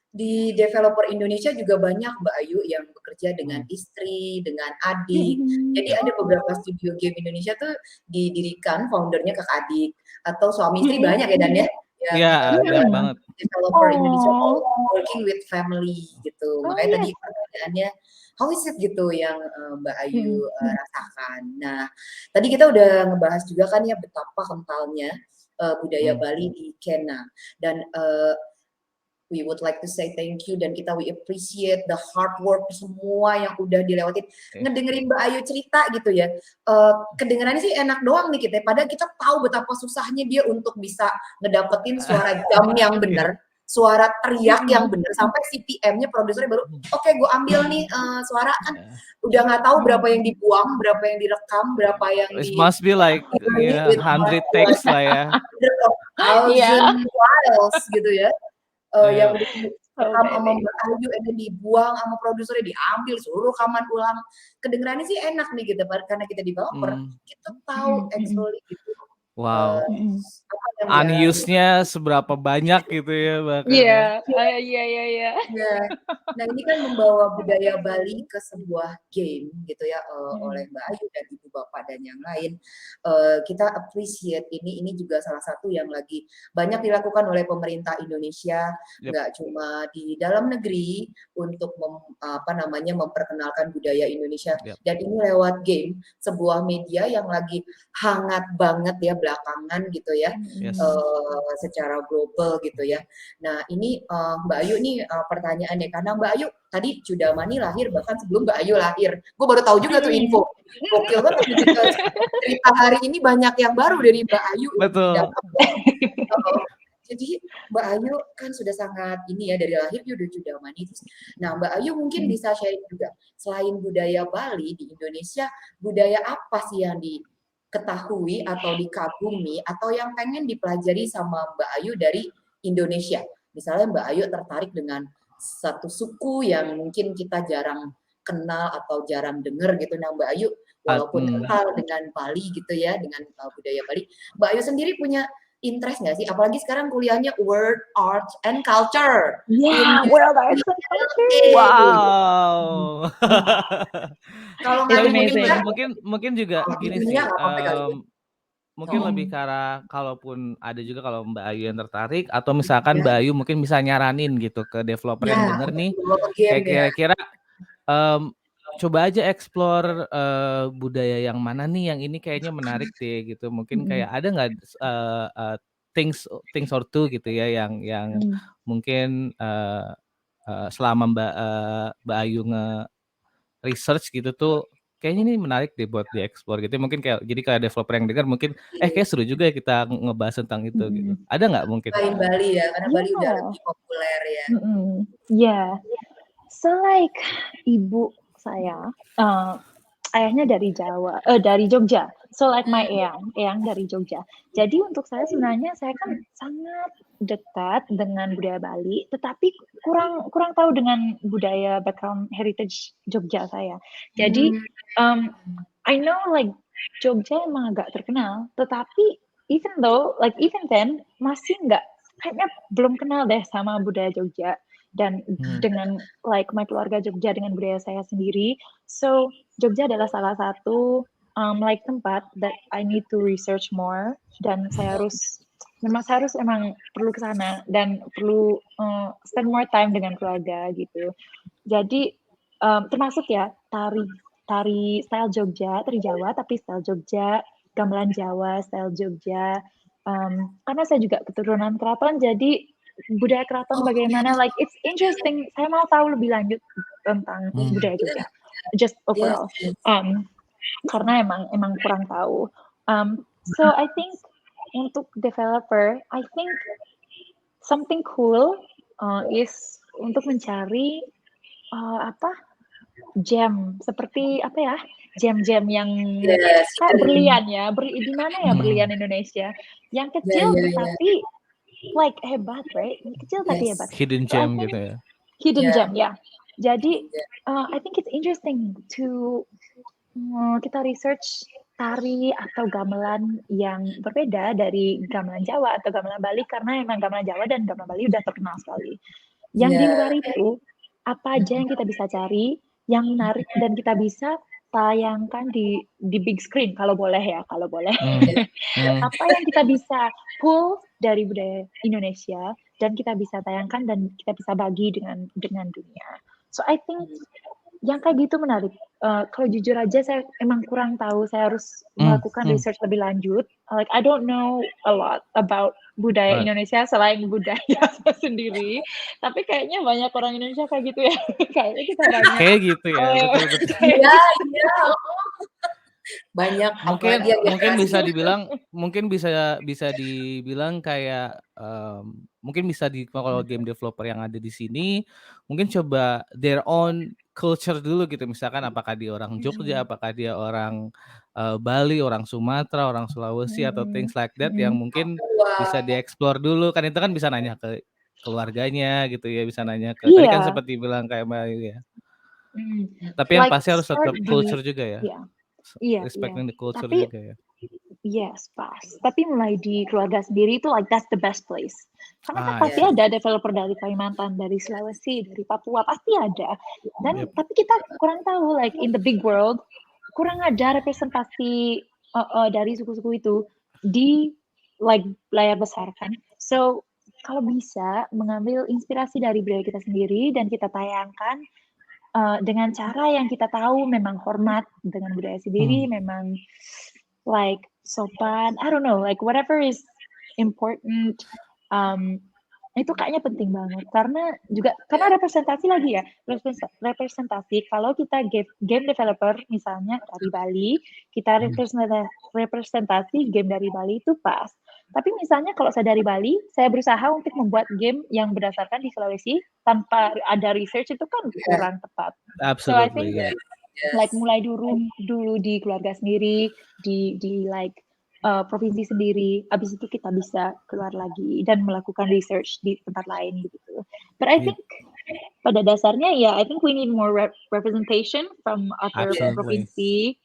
Di developer Indonesia juga banyak Mbak Ayu yang bekerja dengan istri, dengan adik. Jadi ada beberapa studio game Indonesia tuh didirikan foundernya kakak adik atau suami istri banyak ya Dan ya. Iya, banyak banget. Developer Indonesia working with family gitu. Makanya tadi pertanyaannya how is it gitu yang Mbak Ayu rasakan. Nah, tadi kita udah ngebahas juga kan ya betapa kentalnya budaya Bali di Kena dan we would like to say thank you dan we appreciate the hard work semua yang udah dilewatin. Ngedengerin Mbak Ayu cerita gitu ya. Kedengerannya sih enak doang nih kita. Padahal kita tahu betapa susahnya dia untuk bisa ngedapetin suara jam yang benar, suara teriak yang benar sampai CPM-nya produsernya baru oke, gue ambil nih suara kan udah nggak tahu berapa yang dibuang, berapa yang direkam, berapa yang It must be like 100 takes lah ya. 1,000 files gitu ya. Yang direkam sama Mbak Ayu dan dibuang sama produsernya, diambil suruh rekaman ulang. Kedengerannya sih enak nih gitu karena kita developer, kita tahu actually gitu. Wow. Unused-nya seberapa banyak gitu ya bahkan. Iya. Nah, ini kan membawa budaya Bali ke sebuah game gitu ya oleh Mbak Ayu dan ibu bapak dan yang lain. Kita appreciate ini juga salah satu yang lagi banyak dilakukan oleh pemerintah Indonesia, nggak cuma di dalam negeri untuk memperkenalkan budaya Indonesia dan ini lewat game, sebuah media yang lagi hangat banget ya belakangan gitu ya. Secara global gitu ya. Nah ini Mbak Ayu nih pertanyaannya karena Mbak Ayu tadi Cudamani lahir bahkan sebelum Mbak Ayu lahir. Gue baru tahu juga tuh info. Gokil banget cerita hari ini banyak yang baru dari Mbak Ayu. Betul. Jadi Mbak Ayu kan sudah sangat ini ya dari lahir dia udah Cudamani. Nah Mbak Ayu mungkin bisa sharing juga selain budaya Bali di Indonesia budaya apa sih yang diketahui atau dikagumi atau yang pengen dipelajari sama Mbak Ayu dari Indonesia. Misalnya Mbak Ayu tertarik dengan satu suku yang mungkin kita jarang kenal atau jarang dengar gitu. Nah Mbak Ayu walaupun kental dengan Bali gitu ya, dengan budaya Bali, Mbak Ayu sendiri punya interest nggak sih? Apalagi sekarang kuliahnya World Arts and Culture. Yeah, World Arts and Culture. Wow. Kalau It's nggak Tapi amazing. mungkin juga di gini dunia sih. nggak apa-apa kali ya. Mungkin lebih ke arah kalaupun ada juga kalau Mbak Ayu yang tertarik atau misalkan Ya, Mbak Ayu mungkin bisa nyaranin gitu ke developer yang ya, denger nih bawa ke game kayak ya. kira-kira coba aja explore budaya yang mana nih yang ini kayaknya menarik deh gitu. Mungkin kayak ada nggak things or two gitu ya yang mungkin selama Mbak Ayu nge-research gitu tuh kayaknya ini menarik deh buat dieksplor gitu. Mungkin jadi kayak developer yang dengar mungkin kayak seru juga ya kita ngebahas tentang itu gitu. Ada nggak mungkin? Selain Bali ya, karena Bali udah Yeah. lebih populer ya. Yeah. So like ibu saya, ayahnya dari Jogja. So like my eyang dari Jogja. Jadi untuk saya sebenarnya saya kan sangat dekat dengan budaya Bali, tetapi kurang tahu dengan budaya background heritage Jogja saya. Jadi I know like Jogja emang agak terkenal, tetapi even then masih kayaknya belum kenal deh sama budaya Jogja dan dengan like my keluarga Jogja dengan budaya saya sendiri. So Jogja adalah salah satu like tempat that I need to research more dan saya harus emang perlu ke sana dan perlu spend more time dengan keluarga gitu. Jadi termasuk ya tari style Jogja, tari Jawa tapi style Jogja, gamelan Jawa style Jogja. Karena saya juga keturunan keraton, jadi budaya keraton bagaimana, like it's interesting. Saya mau tahu lebih lanjut tentang budaya Jogja, just overall. Karena emang kurang tahu. So I think untuk developer, I think something cool is untuk mencari gem seperti gem-gem yang kayak berlian ya, di mana ya berlian Indonesia yang kecil tapi like hebat, right? Kecil tapi hebat. Hidden So gem gitu ya. Hidden gem ya. Jadi I think it's interesting to kita research tari atau gamelan yang berbeda dari gamelan Jawa atau gamelan Bali karena emang gamelan Jawa dan gamelan Bali udah terkenal sekali. Yang di luar itu apa aja yang kita bisa cari yang menarik dan kita bisa tayangkan di big screen kalau boleh. Apa yang kita bisa pull dari budaya Indonesia dan kita bisa tayangkan dan kita bisa bagi dengan dunia. So I think yang kayak gitu menarik. Kalau jujur aja saya emang kurang tahu, saya harus melakukan research lebih lanjut. Like I don't know a lot about budaya Indonesia selain budaya saya sendiri. Tapi kayaknya banyak orang Indonesia kayak gitu ya. Kayaknya kita banyak. Kayak gitu ya, betul. Iya. Banyak mungkin bisa dibilang kayak mungkin bisa kalau game developer yang ada di sini mungkin coba their own culture dulu gitu, misalkan apakah dia orang Jogja, apakah dia orang Bali, orang Sumatera, orang Sulawesi atau things like that yang mungkin bisa dieksplor dulu kan, itu kan bisa nanya ke keluarganya gitu ya, bisa nanya ke tadi kan seperti bilang kayak Mbak Ayu ya. Tapi yang pasti harus tetap culture juga ya. Respecting the culture juga ya. Yes, pas. Tapi mulai di keluarga sendiri itu like that's the best place. Karena pasti ada developer dari Kalimantan, dari Sulawesi, dari Papua, pasti ada. Dan tapi kita kurang tahu like in the big world kurang ada representasi dari suku-suku itu di like layar besar kan. So kalau bisa mengambil inspirasi dari budaya kita sendiri dan kita tayangkan dengan cara yang kita tahu memang hormat dengan budaya sendiri, memang like sopan, I don't know, like whatever is important, itu kayaknya penting banget karena representasi lagi ya, representasi kalau kita game developer misalnya dari Bali, kita representasi game dari Bali itu pas. Tapi misalnya kalau saya dari Bali, saya berusaha untuk membuat game yang berdasarkan di Sulawesi tanpa ada research itu kan kurang tepat. So I think like mulai dulu di keluarga sendiri, di like provinsi sendiri, abis itu kita bisa keluar lagi dan melakukan research di tempat lain gitu. But I think pada dasarnya I think we need more representation from other provinsi.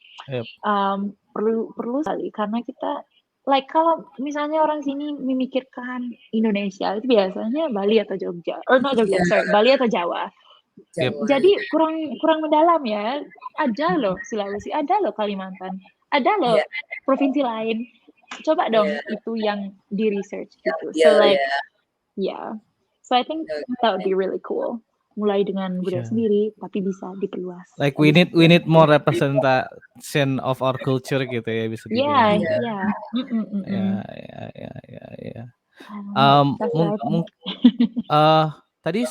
Perlu sekali karena kita like kalau misalnya orang sini memikirkan Indonesia itu biasanya Bali atau Jogja, not Jogja, Iya. sorry, Bali atau Jawa. Jawa, Jadi iya. kurang mendalam ya. Ada loh Sulawesi, ada loh Kalimantan, ada loh Iya. provinsi lain. Coba dong Iya. itu yang di research gitu. Iya, So like, iya. yeah. So I think that would be really cool. Mulai dengan budaya Sure. sendiri, tapi bisa diperluas. Like we need more representation of our culture gitu ya, bisa dibilang. Yeah, yeah. Ya. That's what I think. Tadi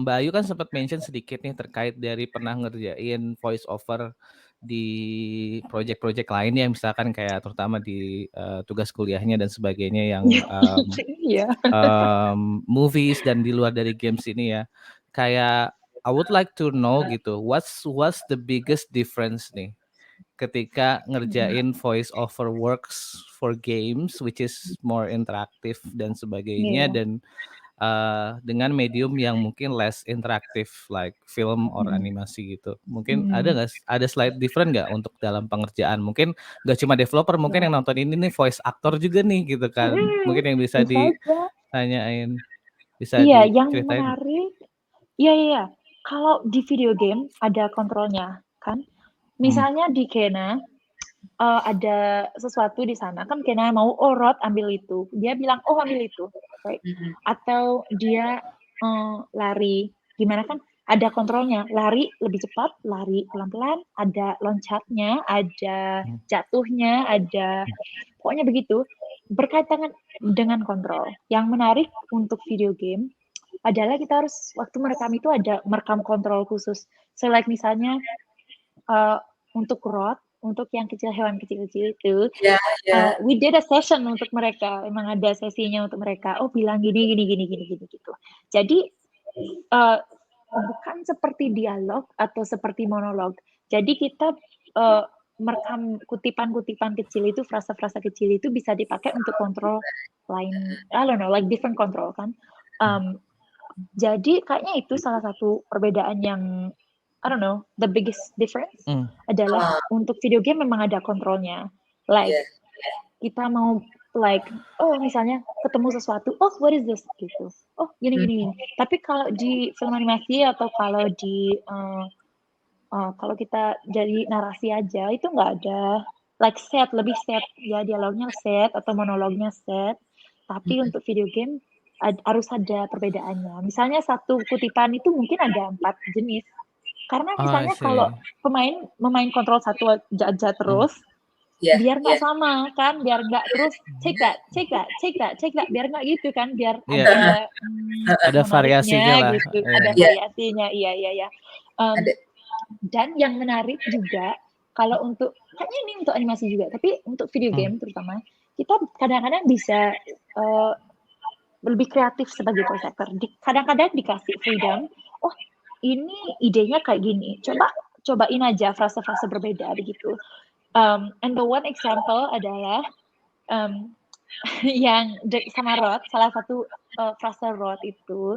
Mbak Ayu kan sempat mention sedikit nih terkait dari pernah ngerjain voice over di project-project lain ya, misalkan kayak terutama di tugas kuliahnya dan sebagainya yang Yeah. movies dan di luar dari games ini ya. Kayak I would like to know gitu, what's the biggest difference nih ketika ngerjain voice over works for games which is more interactive dan sebagainya, Yeah. dan dengan medium yang mungkin less interaktif like film or animasi gitu. Mungkin ada slight different nggak untuk dalam pengerjaan? Mungkin nggak cuma developer, mungkin yang nonton ini nih voice actor juga nih gitu kan. Mungkin yang bisa ditanyain, bisa Iya, yang diceritain. menarik. Iya. Kalau di video game ada kontrolnya kan. Misalnya di Kena ada sesuatu di sana kan, Kena mau Rod ambil itu, dia bilang ambil itu, right? Atau dia lari gimana kan, ada kontrolnya, lari lebih cepat, lari pelan-pelan, ada loncatnya, ada jatuhnya, ada pokoknya begitu, berkaitan dengan kontrol. Yang menarik untuk video game adalah kita harus waktu merekam itu ada merekam kontrol khusus. So like misalnya untuk Rod, untuk yang kecil, hewan kecil-kecil itu, we did a session untuk mereka, emang ada sesinya untuk mereka. Bilang gini gitu. Jadi bukan seperti dialog atau seperti monolog. Jadi kita merekam kutipan-kutipan kecil itu, frasa-frasa kecil itu bisa dipakai untuk kontrol lain. I don't know, like different control kan. Jadi kayaknya itu salah satu perbedaan yang I don't know, the biggest difference adalah untuk video game memang ada kontrolnya. Like kita mau like misalnya ketemu sesuatu, what is this gitu. Gini. Tapi kalau di film animasi atau kalau di kalau kita jadi narasi aja itu nggak ada like lebih set ya, dialognya set atau monolognya set. Tapi untuk video game harus ada perbedaannya. Misalnya satu kutipan itu mungkin ada 4 jenis. Karena misalnya kalau pemain memain kontrol satu aja terus, biar nggak sama kan, biar nggak terus take that, biar nggak gitu kan, biar ada variasinya lah. Gitu. Ada variasinya, iya. Dan yang menarik juga kalau untuk kayaknya ini untuk animasi juga, tapi untuk video game terutama kita kadang-kadang bisa lebih kreatif sebagai voice actor. Kadang-kadang dikasih freedom. Ini idenya kayak gini, cobain aja frasa-frasa berbeda begitu. And the one example adalah yang sama Rod, salah satu frasa Rod itu,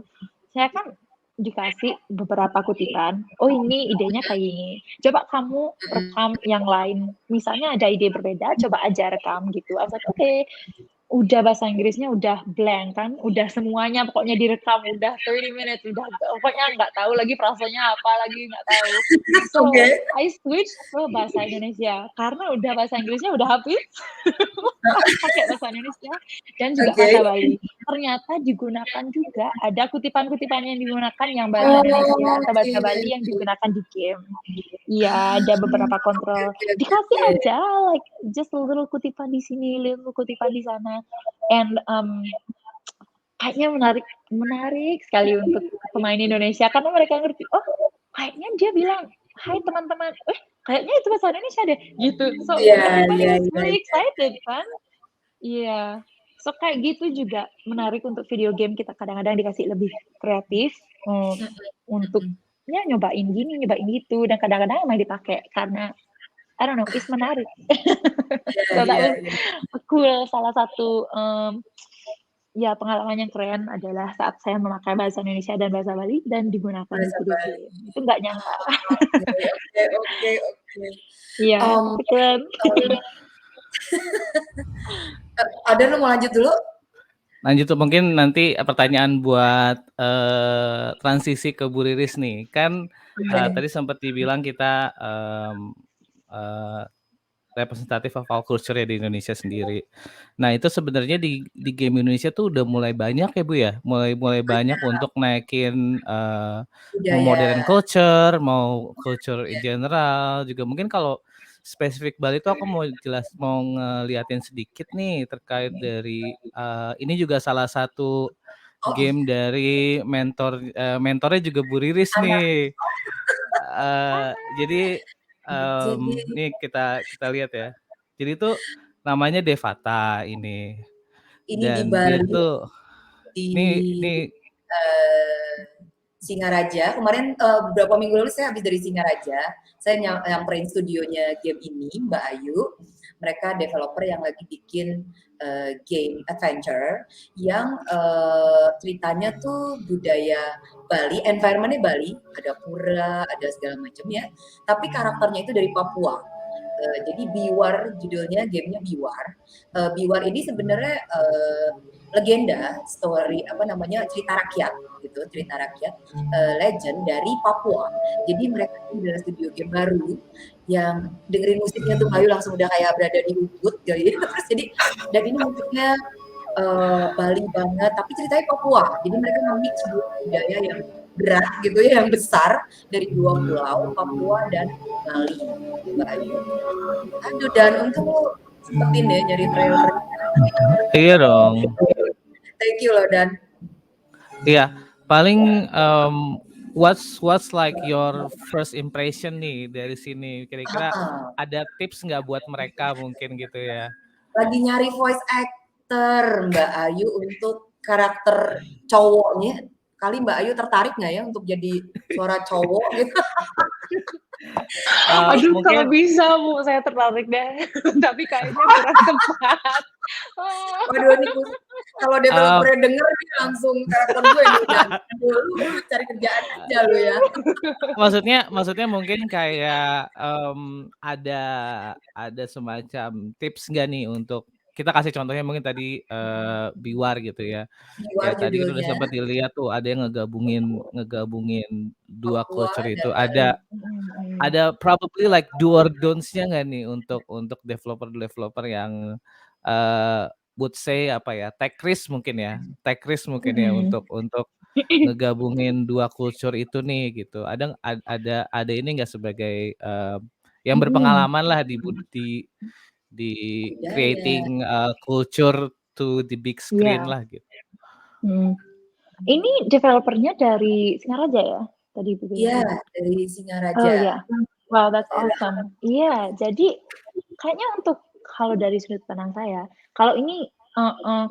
saya kan dikasih beberapa kutipan, ini idenya kayak gini, coba kamu rekam yang lain, misalnya ada ide berbeda, coba aja rekam gitu. I was like, okay. Udah bahasa Inggrisnya udah blank kan, udah semuanya pokoknya direkam, udah 30 minutes, udah pokoknya nggak tahu lagi frasanya apa lagi, nggak tahu. So I switch ke bahasa Indonesia karena udah bahasa Inggrisnya udah habis, pakai bahasa Indonesia dan juga bahasa Bali. Ternyata digunakan juga, ada kutipan-kutipan yang digunakan yang bahasa Indonesia atau bahasa Bali yang digunakan di game. Iya, ada beberapa kontrol. Dikasih aja, like just a little kutipan di sini, little kutipan di sana. And kayaknya menarik sekali untuk pemain Indonesia karena mereka ngerti. Kayaknya dia bilang, "Hai teman-teman, kayaknya itu bahasa Indonesia deh." Gitu. So everybody was really excited kan? Iya. So kayak gitu juga menarik untuk video game, kita kadang-kadang dikasih lebih kreatif untuk nyobain gini, nyobain gitu, dan kadang-kadang emang dipakai karena I don't know, it's menarik. So that was cool. Salah satu pengalaman yang keren adalah saat saya memakai bahasa Indonesia dan bahasa Bali dan digunakan di video game. Itu nggak nyangka. Oke. Iya, keren. Ada lu mau lanjut dulu? Lanjut tuh mungkin nanti pertanyaan buat transisi ke Bu Riris nih. Kan tadi sempat dibilang kita representatif of all culture ya di Indonesia sendiri. Nah itu sebenarnya di game Indonesia tuh udah mulai banyak ya Bu ya, mulai banyak untuk naikin mau modern Budaya. culture, mau culture in Ya. general juga. Mungkin kalau spesifik Bali tuh aku mau ngeliatin sedikit nih terkait dari ini juga salah satu Oh, game dari mentornya juga Bu Riris anak. nih. Jadi Jadi nih kita lihat ya. Jadi itu namanya Devata ini. ini di Dan dia Bali tuh di nih Singaraja. Kemarin beberapa minggu lalu saya habis dari Singaraja. Saya nyamperin studionya game ini, Mbak Ayu. Mereka developer yang lagi bikin game adventure yang ceritanya tuh budaya Bali, environmentnya Bali, ada pura, ada segala macam ya. Tapi karakternya itu dari Papua. Jadi Biwar judulnya, gamenya Biwar. Biwar ini sebenarnya legenda, story apa namanya cerita rakyat gitu, cerita rakyat legend dari Papua. Jadi mereka adalah studio game baru yang dengerin musiknya tuh Bayu langsung udah kayak berada di Ubud gitu. Terus jadi dan ini musiknya Bali banget, tapi ceritanya Papua. Jadi mereka nge-mix dua budaya yang berat gitu ya, yang besar dari dua pulau, Papua dan Bali. Mbak Ayu. Aduh, Dan untung lu sempetin ya nyari trailer. iya dong. Thank you loh Dan. Iya, paling what's like your first impression nih dari sini? Kira-kira ada tips nggak buat mereka mungkin gitu ya? Lagi nyari voice actor Mbak Ayu untuk karakter cowoknya. Kali Mbak Ayu tertarik nggak ya untuk jadi suara cowok gitu? Aduh, mungkin kalau bisa Bu, saya tertarik deh. Tapi kayaknya kurang tepat. Waduh nih kalau developernya denger nih langsung telepon gue nih Dan. Lu cari kerjaan aja lu ya. maksudnya mungkin kayak ada semacam tips nggak nih untuk kita kasih contohnya mungkin tadi Biwar gitu ya. Biwar Kayak tadi kita udah judulnya. sempat dilihat tuh ada yang ngegabungin dua Papua culture itu. dan Ada probably like do or don'ts-nya nggak nih untuk developer yang would say apa ya, take risk mungkin ya untuk ngegabungin dua culture itu nih gitu. Ada ini nggak sebagai yang berpengalaman lah di budaya. creating culture to the big screen lah gitu. Ini developernya dari Singaraja ya? Tadi begitu. Iya, dari Singaraja. Oh ya. Wow, that's awesome. Iya, jadi kayaknya untuk kalau dari sudut pandang saya, kalau ini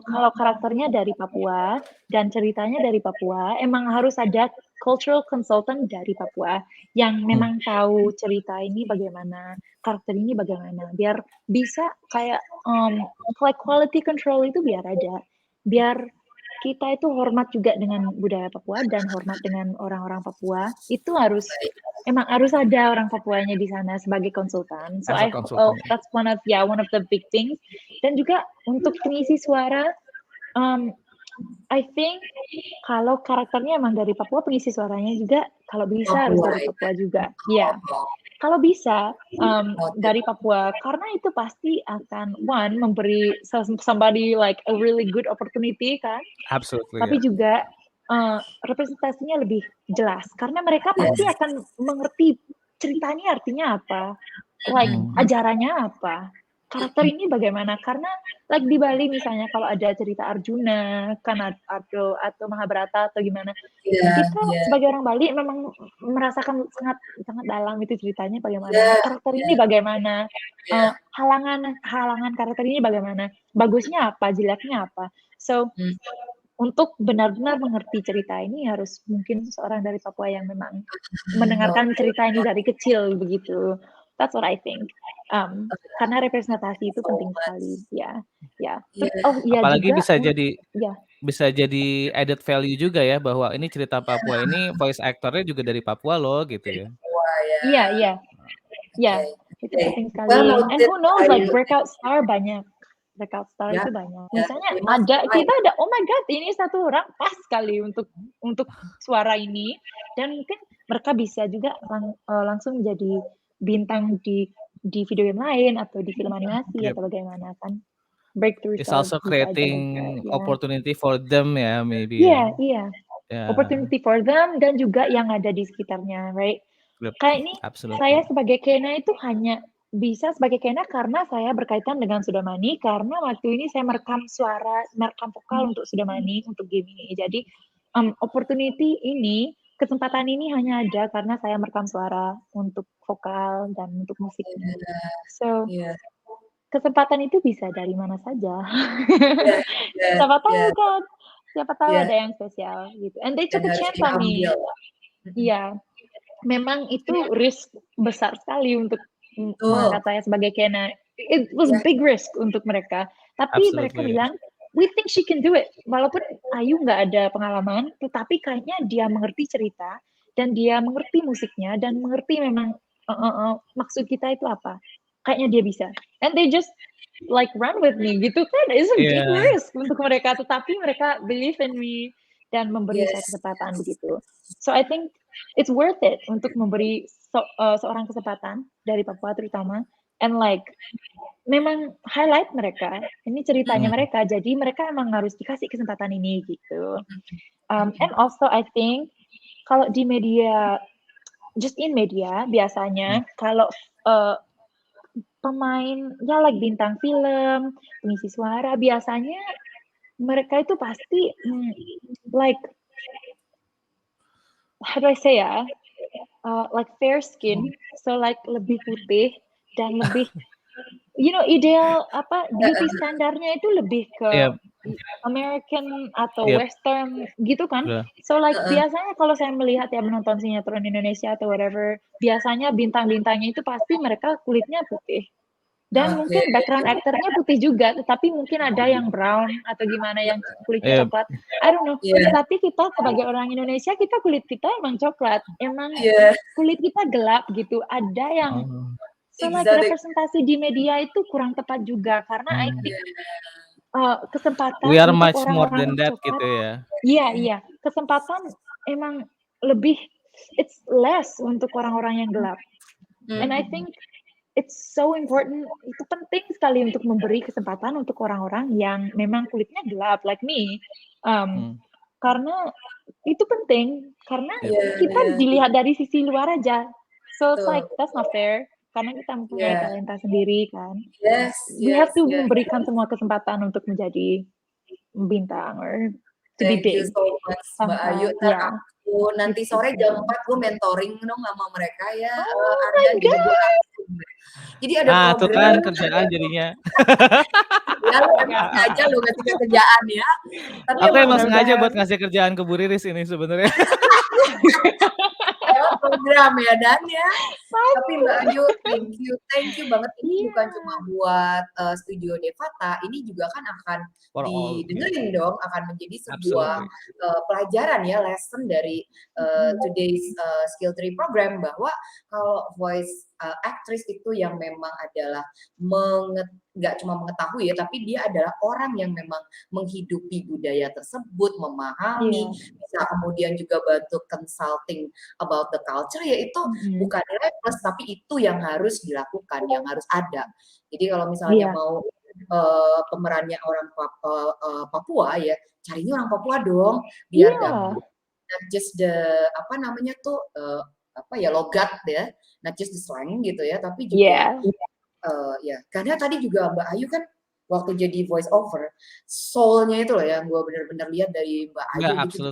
kalau karakternya dari Papua dan ceritanya dari Papua, emang harus ada cultural consultant dari Papua yang memang tahu cerita ini bagaimana, karakter ini bagaimana, biar bisa kayak like quality control itu biar ada, biar kita itu hormat juga dengan budaya Papua dan hormat dengan orang-orang Papua. Itu emang harus ada orang Papuanya di sana sebagai konsultan. So that's one of the big things. Dan juga untuk pengisi suara, I think kalau karakternya emang dari Papua, pengisi suaranya juga kalau bisa harus dari Papua juga. Iya. Kalau bisa dari Papua, karena itu pasti akan memberi somebody like a really good opportunity kan. Absolutely. Tapi juga representasinya lebih jelas karena mereka pasti akan mengerti ceritanya artinya apa, like ajarannya apa, karakter ini bagaimana. Karena like di Bali misalnya kalau ada cerita Arjuna kan atau Mahabharata atau gimana, kita sebagai orang Bali memang merasakan sangat dalam itu ceritanya bagaimana, karakter ini bagaimana, halangan karakter ini bagaimana, bagusnya apa, jeleknya apa. So untuk benar-benar mengerti cerita ini harus mungkin seorang dari Papua yang memang mendengarkan cerita ini dari kecil begitu. That's what I think. Karena representasi itu penting sekali. Ya. Apalagi juga, bisa jadi added value juga ya bahwa ini cerita Papua ini voice actornya juga dari Papua loh gitu ya. Iya. Itu penting sekali. And who knows, like breakout star banyak. breakout star Ya, itu banyak. ya, Misalnya famous, right. kita ada, oh my god, ini satu orang pas sekali untuk suara ini, dan mungkin mereka bisa juga langsung jadi bintang di video game lain atau di film animasi Yep. atau bagaimana kan. Breakthrough It's star also bisa aja creating juga, ya. opportunity for them ya, maybe Iya, ya. iya. Ya. Opportunity for them dan juga yang ada di sekitarnya, right? Yep. Kayak ini, Absolutely. saya sebagai Kena itu hanya bisa sebagai Kena karena saya berkaitan dengan Sudamani, karena waktu ini saya merekam vokal untuk Sudamani, untuk game ini. Jadi, opportunity ini, kesempatan ini hanya ada karena saya merekam suara untuk vokal dan untuk musiknya. So, Iya. kesempatan itu bisa dari mana saja. Iya, iya, Siapa tahu iya. kan, siapa tahu Iya. ada yang spesial gitu. And they Dan took a harus chance on me. diambil. Iya, memang itu risk besar sekali untuk Betul. mengangkat saya sebagai Kena. It was Iya. big risk untuk mereka. Tapi mereka Absolutely. bilang, we think she can do it. Walaupun Ayu nggak ada pengalaman, tetapi kayaknya dia mengerti cerita dan dia mengerti musiknya dan mengerti memang maksud kita itu apa. Kayaknya dia bisa. And they just like run with me gitu kan. It's a big Yeah. risk untuk mereka, tetapi mereka believe in me dan memberi saya Yes. kesempatan begitu. So I think it's worth it untuk memberi seorang kesempatan dari Papua terutama, and like memang highlight mereka, ini ceritanya mereka, jadi mereka emang harus dikasih kesempatan ini gitu. And also I think kalau di media, just in media biasanya kalau pemain ya like bintang film, pengisi suara, biasanya mereka itu pasti like how do I say ya, like fair skin, so like lebih putih dan lebih ideal beauty standarnya itu lebih ke Yep. American atau Yep. Western gitu kan. Betul. So like biasanya kalau saya melihat ya menonton sinetron Indonesia atau whatever, biasanya bintang-bintangnya itu pasti mereka kulitnya putih. Dan Oke. mungkin background aktornya putih juga, tetapi mungkin ada yang brown atau gimana yang kulitnya Yep. coklat. I don't know. Iya. Tetapi kita sebagai orang Indonesia, kulit kita emang coklat. Emang Iya. kulit kita gelap gitu. Ada yang so like Exactly. representasi di media itu kurang tepat juga karena I think kesempatan We are untuk much more orang-orang than that coklat. gitu ya. Iya, kesempatan emang lebih, it's less untuk orang-orang yang gelap. And I think it's so important, itu penting sekali untuk memberi kesempatan untuk orang-orang yang memang kulitnya gelap like me. Karena itu penting, karena kita dilihat dari sisi luar aja. So it's like that's not fair, karena kita mempunyai talenta sendiri kan. Yes. We have to memberikan semua kesempatan untuk menjadi bintang or to be Thank you big. so much, Mbak Ayu. Ntar Yeah. aku nanti sore jam 4 gue mentoring dong sama mereka ya. Oh Anda my di media God. langsung. Jadi ada Tuh program. kan kerjaan jadinya. Ya lu emang sengaja lu ngasih kerjaan ya. Tapi Aku emang sengaja mudah-mudahan. buat ngasih kerjaan ke Bu Riris ini sebenarnya. Lewat program ya Dan ya. Tapi Mbak Ayu, thank you banget. Ini bukan cuma buat Studio Devata, ini juga kan akan didengerin dong, akan menjadi sebuah pelajaran ya, lesson dari today's skill tree program, bahwa kalau voice actress itu yang memang adalah nggak cuma mengetahui ya, tapi dia adalah orang yang memang menghidupi budaya tersebut, memahami, bisa kemudian juga bantu consulting about the culture, yaitu bukan nilai plus, tapi itu yang harus dilakukan, yang harus ada. Jadi kalau misalnya mau pemerannya orang Papua ya, carinya orang Papua dong, biar dapat not just the logat ya, not just the slang gitu ya, tapi juga karena tadi juga Mbak Ayu kan waktu jadi voice over, soul-nya itu loh yang gue bener-bener lihat dari Mbak Ayu gitu.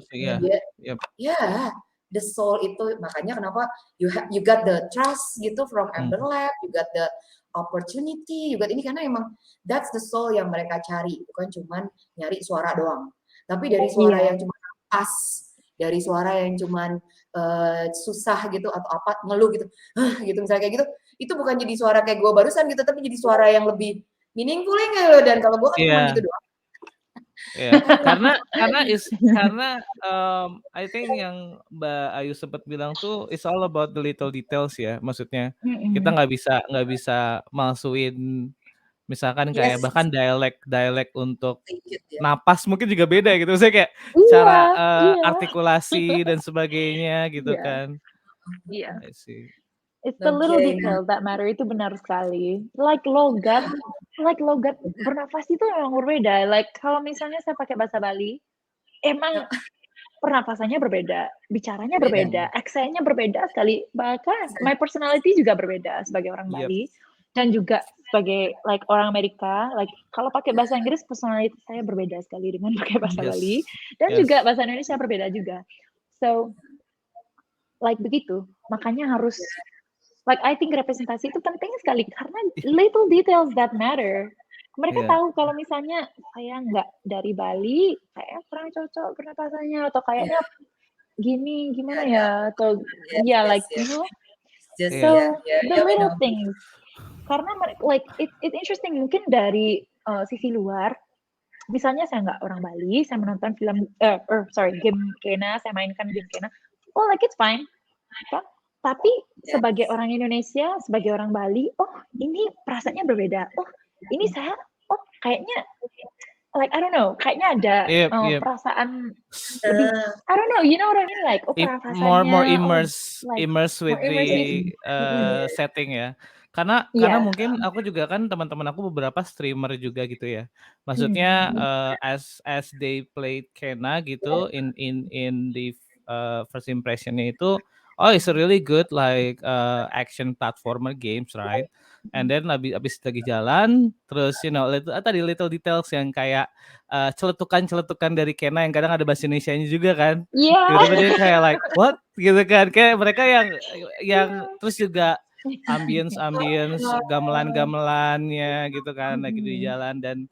The soul itu, makanya kenapa you got the trust gitu from Amber Lab, you got the opportunity, you got ini, karena emang that's the soul yang mereka cari, bukan cuman nyari suara doang. Tapi dari suara yang cuma pas, dari suara yang cuman susah gitu atau apa ngeluh gitu, gitu misalnya kayak gitu, itu bukan jadi suara kayak gue barusan gitu, tapi jadi suara yang lebih meaningful gitu loh. Dan kalau gue kan cuma gitu doang. Karena I think yang Mbak Ayu sempat bilang tuh it's all about the little details ya, maksudnya kita nggak bisa malsuin Misalkan kayak Yes, bahkan dialek untuk sedikit ya. napas mungkin juga beda gitu. Maksudnya kayak Iya, cara, iya, artikulasi dan sebagainya gitu iya, kan. iya. I see. It's the little Oke, nah detail that matter, itu benar sekali. Like logat bernafas itu memang berbeda. Like kalau misalnya saya pakai bahasa Bali, emang pernapasannya berbeda, bicaranya beda. berbeda, aksennya berbeda sekali. Bahkan my personality juga berbeda sebagai orang Yep. Bali dan juga sebagai like orang Amerika. Like kalau pakai bahasa Inggris, personality saya berbeda sekali dengan pakai bahasa Bali. Yes. Dan Yes. juga bahasa Indonesia berbeda juga. So like begitu. Makanya harus like I think representasi itu penting sekali karena little details that matter. Mereka Iya. tahu kalau misalnya saya nggak dari Bali, kayaknya kurang cocok pernapasannya atau kayaknya gini, gimana ya? Atau Yes, like yes. you know. Just Iya. So the we little know. things. Karena like it's interesting mungkin dari sisi luar. Misalnya saya nggak orang Bali, saya menonton film game Kena, saya mainkan game Kena. Oh, like it's fine. Kan? Tapi sebagai orang Indonesia, sebagai orang Bali, oh ini perasaannya berbeda. Oh ini saya, oh kayaknya, like I don't know, kayaknya ada Yep. perasaan lebih, I don't know, you know what I mean? Like, oh More pernapasannya, immerse like, with more immersive. the setting ya. Karena Iya. mungkin aku juga kan teman-teman aku beberapa streamer juga gitu ya. Maksudnya as they played Kena gitu in the first impressionnya itu, oh it's a really good like action platformer games, right? And then abis lagi jalan, terus you know little details yang kayak celetukan dari Kena yang kadang ada bahasa Indonesianya juga kan. Iya. Tiba-tiba dia kayak like what gitu kan, kayak mereka yang terus juga ambience gamelannya gitu kan lagi di jalan dan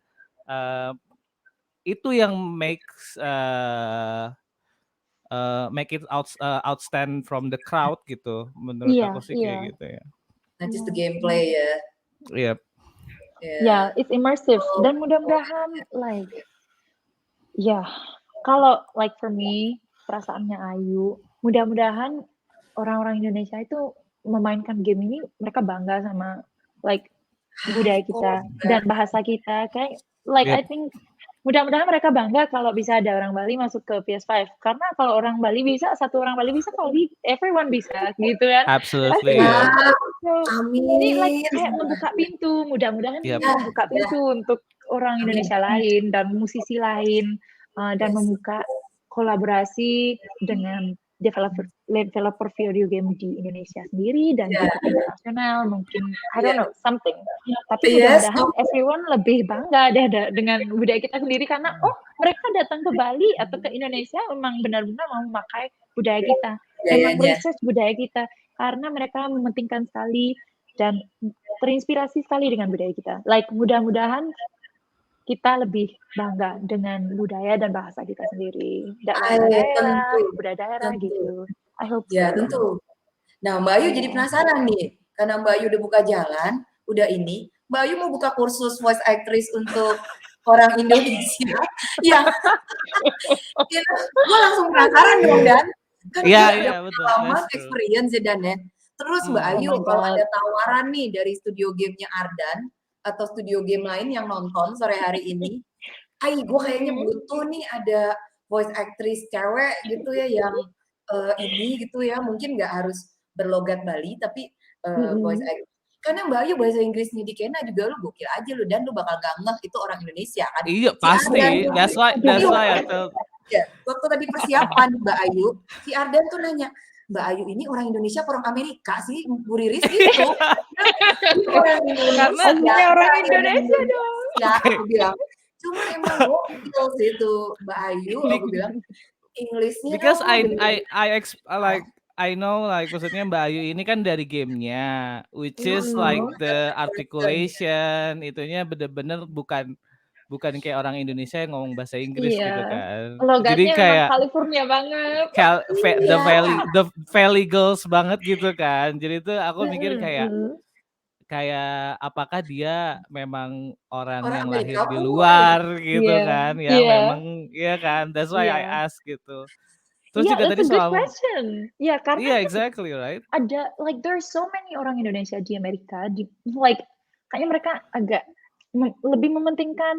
itu yang make it outstand from the crowd gitu menurut aku sih kayak gitu ya. Not just the gameplay ya. Yep. Yeah, it's immersive dan mudah-mudahan like kalau like for me perasaannya Ayu, mudah-mudahan orang-orang Indonesia itu memainkan game ini mereka bangga sama like budaya kita dan bahasa kita kayak like I think mudah-mudahan mereka bangga kalau bisa ada orang Bali masuk ke PS5 karena kalau orang Bali bisa, satu orang Bali bisa, kalau everyone bisa gitu kan. Absolutely. Ini like kayak membuka pintu, mudah-mudahan ini membuka pintu untuk orang Indonesia lain dan musisi lain dan membuka kolaborasi dengan developer video game di Indonesia sendiri dan juga internasional mungkin I don't know something. Tapi mudah-mudahan everyone lebih bangga deh dengan budaya kita sendiri karena mereka datang ke Bali atau ke Indonesia memang benar-benar mau memakai budaya kita, memang research budaya kita karena mereka mementingkan sekali dan terinspirasi sekali dengan budaya kita. Like mudah-mudahan kita lebih bangga dengan budaya dan bahasa kita sendiri. Budaya daerah gitu. I hope so. Ya, tentu. Nah, Mbak Ayu jadi penasaran nih. Karena Mbak Ayu udah buka jalan, Mbak Ayu mau buka kursus voice actress untuk orang Indonesia. Ya. Gue langsung penasaran dong, Dan. Kan Iya, betul. Pengalaman experience ya, Dan ya. Terus Mbak Ayu kalau ada tawaran nih dari studio gamenya Ardan atau studio game lain yang nonton sore hari ini, gue kayaknya butuh nih ada voice actress cewek gitu ya yang ini gitu ya, mungkin nggak harus berlogat Bali tapi voice actress. Karena Mbak Ayu bahasa Inggrisnya di Kena juga lu gokil aja lu dan lu bakal gak ngeh itu orang Indonesia kan. Iya pasti, that's why I felt. Ya, waktu tadi persiapan Mbak Ayu, si Ardan tuh nanya, Mbak Ayu ini orang Indonesia apa orang Amerika sih, Bu Riris gitu. Orang Indonesia. Orang Indonesia dong. Ya, aku bilang. Cuma emang gokil sih itu Mbak Ayu, aku bilang Englishnya. Because I know like maksudnya Mbak Ayu ini kan dari gamenya, which is like the articulation itunya bener-bener bukan kayak orang Indonesia yang ngomong bahasa Inggris gitu kan. Logatnya jadi kayak California banget. The Valley Girls banget gitu kan. Jadi itu aku mikir kayak apakah dia memang orang yang lahir di luar gitu kan. Ya memang ya kan. That's why I ask gitu. Terus juga tadi soal question. Ya karena exactly right. Ada like there's so many orang Indonesia di Amerika like kayaknya mereka agak lebih mementingkan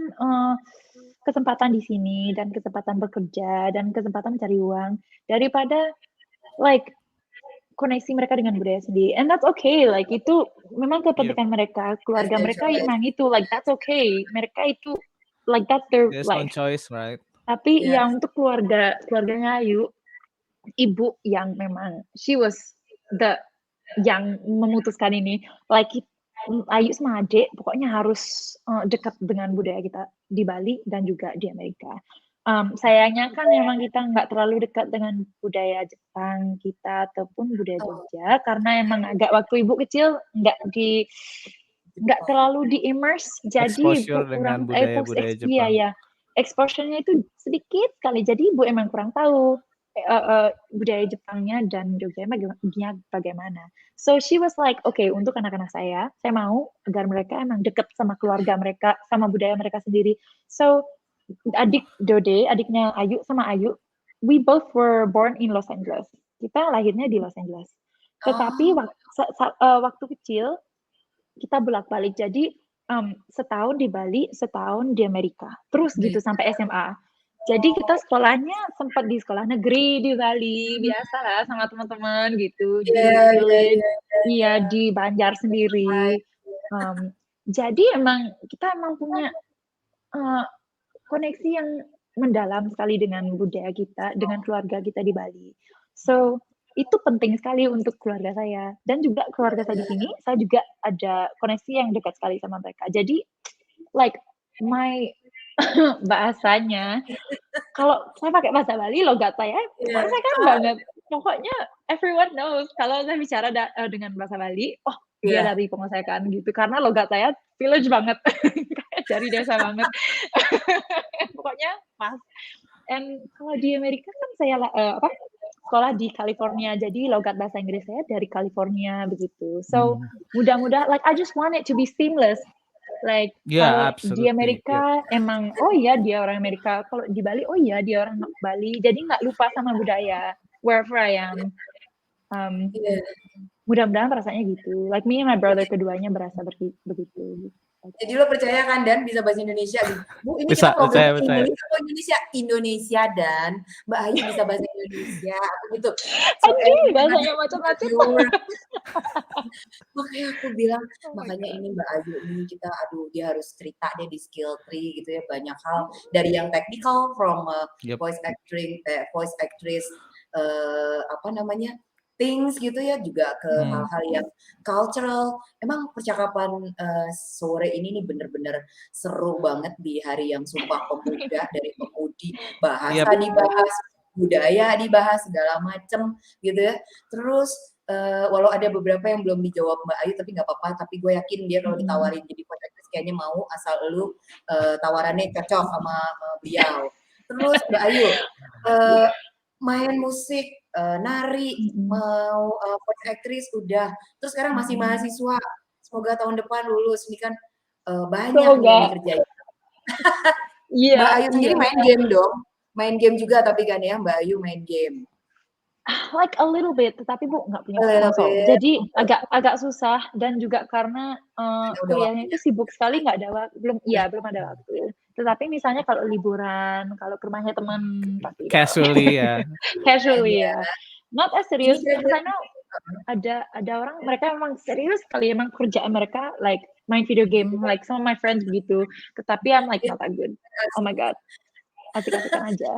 kesempatan di sini dan kesempatan bekerja dan kesempatan mencari uang daripada like koneksi mereka dengan budaya sendiri. And that's okay, like itu memang Yep. kepentingan mereka, keluarga their mereka choice. memang itu, like that's okay. Mereka itu like that's their There's no life. choice, right? Tapi Yes. ya untuk keluarganya Ayu, ibu yang memang she was yang memutuskan ini, like Ayu sama adik pokoknya harus dekat dengan budaya kita di Bali dan juga di Amerika. Sayangnya kan memang kita nggak terlalu dekat dengan budaya Jepang kita ataupun budaya Jogja karena emang agak waktu ibu kecil nggak terlalu di immerse, jadi Exposure ibu dengan kurang budaya-budaya iya Jepang. ya exposure-nya itu sedikit sekali, jadi ibu emang kurang tahu budaya Jepangnya dan Jogjanya bagaimana. So she was like, okay, untuk anak-anak saya mau agar mereka emang dekat sama keluarga mereka, sama budaya mereka sendiri. So adiknya Ayu sama Ayu, we both were born in Los Angeles. Kita lahirnya di Los Angeles. Tetapi waktu kecil kita bolak-balik. Jadi setahun di Bali, setahun di Amerika. Terus gitu sampai SMA. Jadi kita sekolahnya sempat di sekolah negeri di Bali, biasalah sama teman-teman gitu, di village, iya di Banjar sendiri. Jadi kita punya koneksi yang mendalam sekali dengan budaya kita, dengan keluarga kita di Bali. So itu penting sekali untuk keluarga saya dan juga keluarga saya di sini. Saya juga ada koneksi yang dekat sekali sama mereka. Jadi like my bahasanya, kalau saya pakai bahasa Bali, logat saya kan banget. Pokoknya everyone knows kalau saya bicara dengan bahasa Bali, oh dia dari Pengosekan gitu, karena logat saya village banget, kayak dari desa banget. Pokoknya pas. And kalau di Amerika kan saya sekolah di California, jadi logat bahasa Inggris saya dari California begitu. So mudah-mudahan, like I just want it to be seamless. Like kalau di Amerika emang oh iya dia orang Amerika, kalau di Bali oh iya dia orang Bali, jadi nggak lupa sama budaya wherever I am. Mudah-mudahan perasaannya gitu. Like me and my brother keduanya berasa begitu. Jadi lo percaya kan Dan bisa bahasa Indonesia? Bu, ini bisa, kita ngobrol Inggris atau Indonesia Dan Mbak Ayu bisa bahasa Indonesia atau gitu. Anjir, bahasanya macam-macam. Makanya aku bilang, makanya ini Mbak Ayu ini kita dia harus cerita deh di skill tree gitu ya, banyak hal dari yang technical from voice actress things gitu ya, juga ke hal-hal yang cultural. Emang percakapan sore ini nih bener-bener seru banget di hari yang Sumpah Pemuda, dari pemudi, bahasa dibahas, budaya dibahas, segala macem gitu ya. Terus walau ada beberapa yang belum dijawab Mbak Ayu, tapi nggak apa-apa. Tapi gue yakin dia kalau ditawarin jadi voice actress kayaknya mau, asal lu tawarannya cocok sama beliau. Terus Mbak Ayu, main musik, nari, mau voice actress udah, terus sekarang masih mahasiswa, semoga tahun depan lulus, ini kan banyak nih yang dikerjain. Mbak Ayu sendiri main game dong? Main game juga tapi kan ya Mbak Ayu main game? Like a little bit, tetapi Bu nggak punya konsol, jadi agak susah dan juga karena kuliahnya itu sibuk sekali, nggak ada belum ada waktu. Tetapi misalnya kalau liburan, kalau ke rumahnya teman pasti casually ya, not as serious. Because I know ada orang mereka memang serius sekali, emang kerjaan mereka like main video game, like some of my friends begitu. Tetapi I'm like not that good. Oh my god. Asik-asikan aja.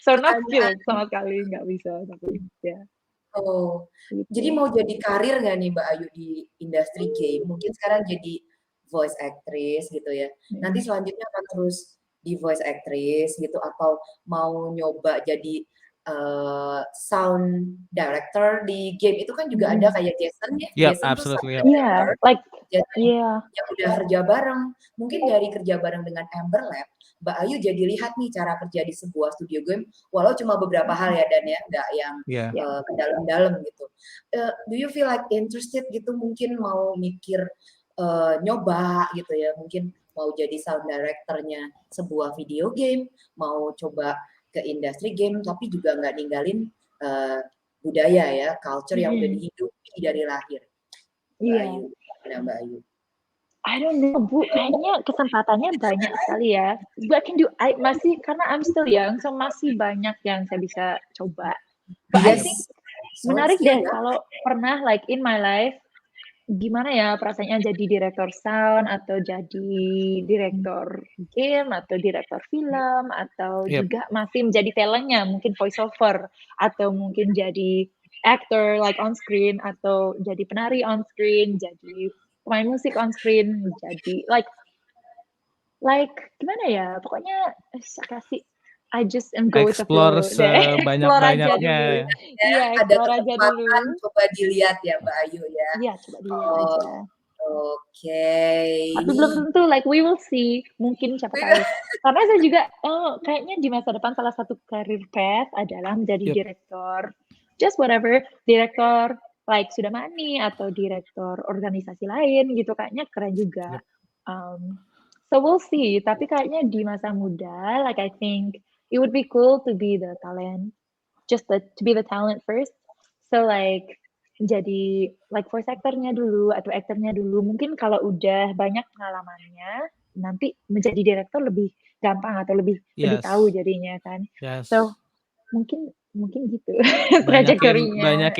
So not skilled sama sekali, nggak bisa tapi ya. Oh, jadi mau jadi karir nggak nih Mbak Ayu di industri game? Mungkin sekarang jadi voice actress gitu ya. Nanti selanjutnya akan terus di voice actress gitu, atau mau nyoba jadi sound director di game itu kan juga ada kayak Jason ya. Jason tuh sound director. Yang udah kerja bareng. Mungkin dari kerja bareng dengan Amber Lab, Mbak Ayu jadi lihat nih cara kerja di sebuah studio game, walau cuma beberapa hal ya Dan ya, nggak yang ke dalam-dalam gitu. Do you feel like interested gitu, mungkin mau mikir nyoba gitu ya, mungkin mau jadi sound directornya sebuah video game, mau coba ke industri game, tapi juga nggak ninggalin budaya ya, culture yang udah dihidupi dari lahir. Mbak Ayu, gimana Mbak Ayu? I don't know, Bu. Kayaknya kesempatannya banyak sekali ya. But I can do, masih karena I'm still young, so masih banyak yang saya bisa coba. But I think Yes. So menarik still deh ya. kalau pernah like in my life, gimana ya perasaannya jadi direktur sound atau jadi direktur game atau direktur film atau Yep. juga masih menjadi talentnya, mungkin voice over atau mungkin jadi actor like on screen atau jadi penari on screen, jadi pemain musik on screen, jadi like gimana ya, pokoknya kasih I just am go with the Explore flow deh. Explore aja sebanyak-banyaknya. dulu. Ya, Iya, ada explore aja kesempatan dulu. coba dilihat ya Mbak Ayu ya. Iya, coba dilihat Oh, aja. oke. Tapi Ini belum tentu, like we will see. Mungkin siapa tahu. Karena saya juga, kayaknya di masa depan salah satu career path adalah menjadi Yep. direktur. Just whatever, direktur like Sudah Mani atau direktur organisasi lain gitu. Kayaknya keren juga. Yep. So we'll see. Tapi kayaknya di masa muda, like I think it would be cool to be the talent. To be the talent first. So like jadi like voice actornya dulu atau aktornya dulu. Mungkin kalau udah banyak pengalamannya, nanti menjadi direktur lebih gampang atau lebih tahu Yes. jadinya kan. Yes. So mungkin gitu trajektorinya.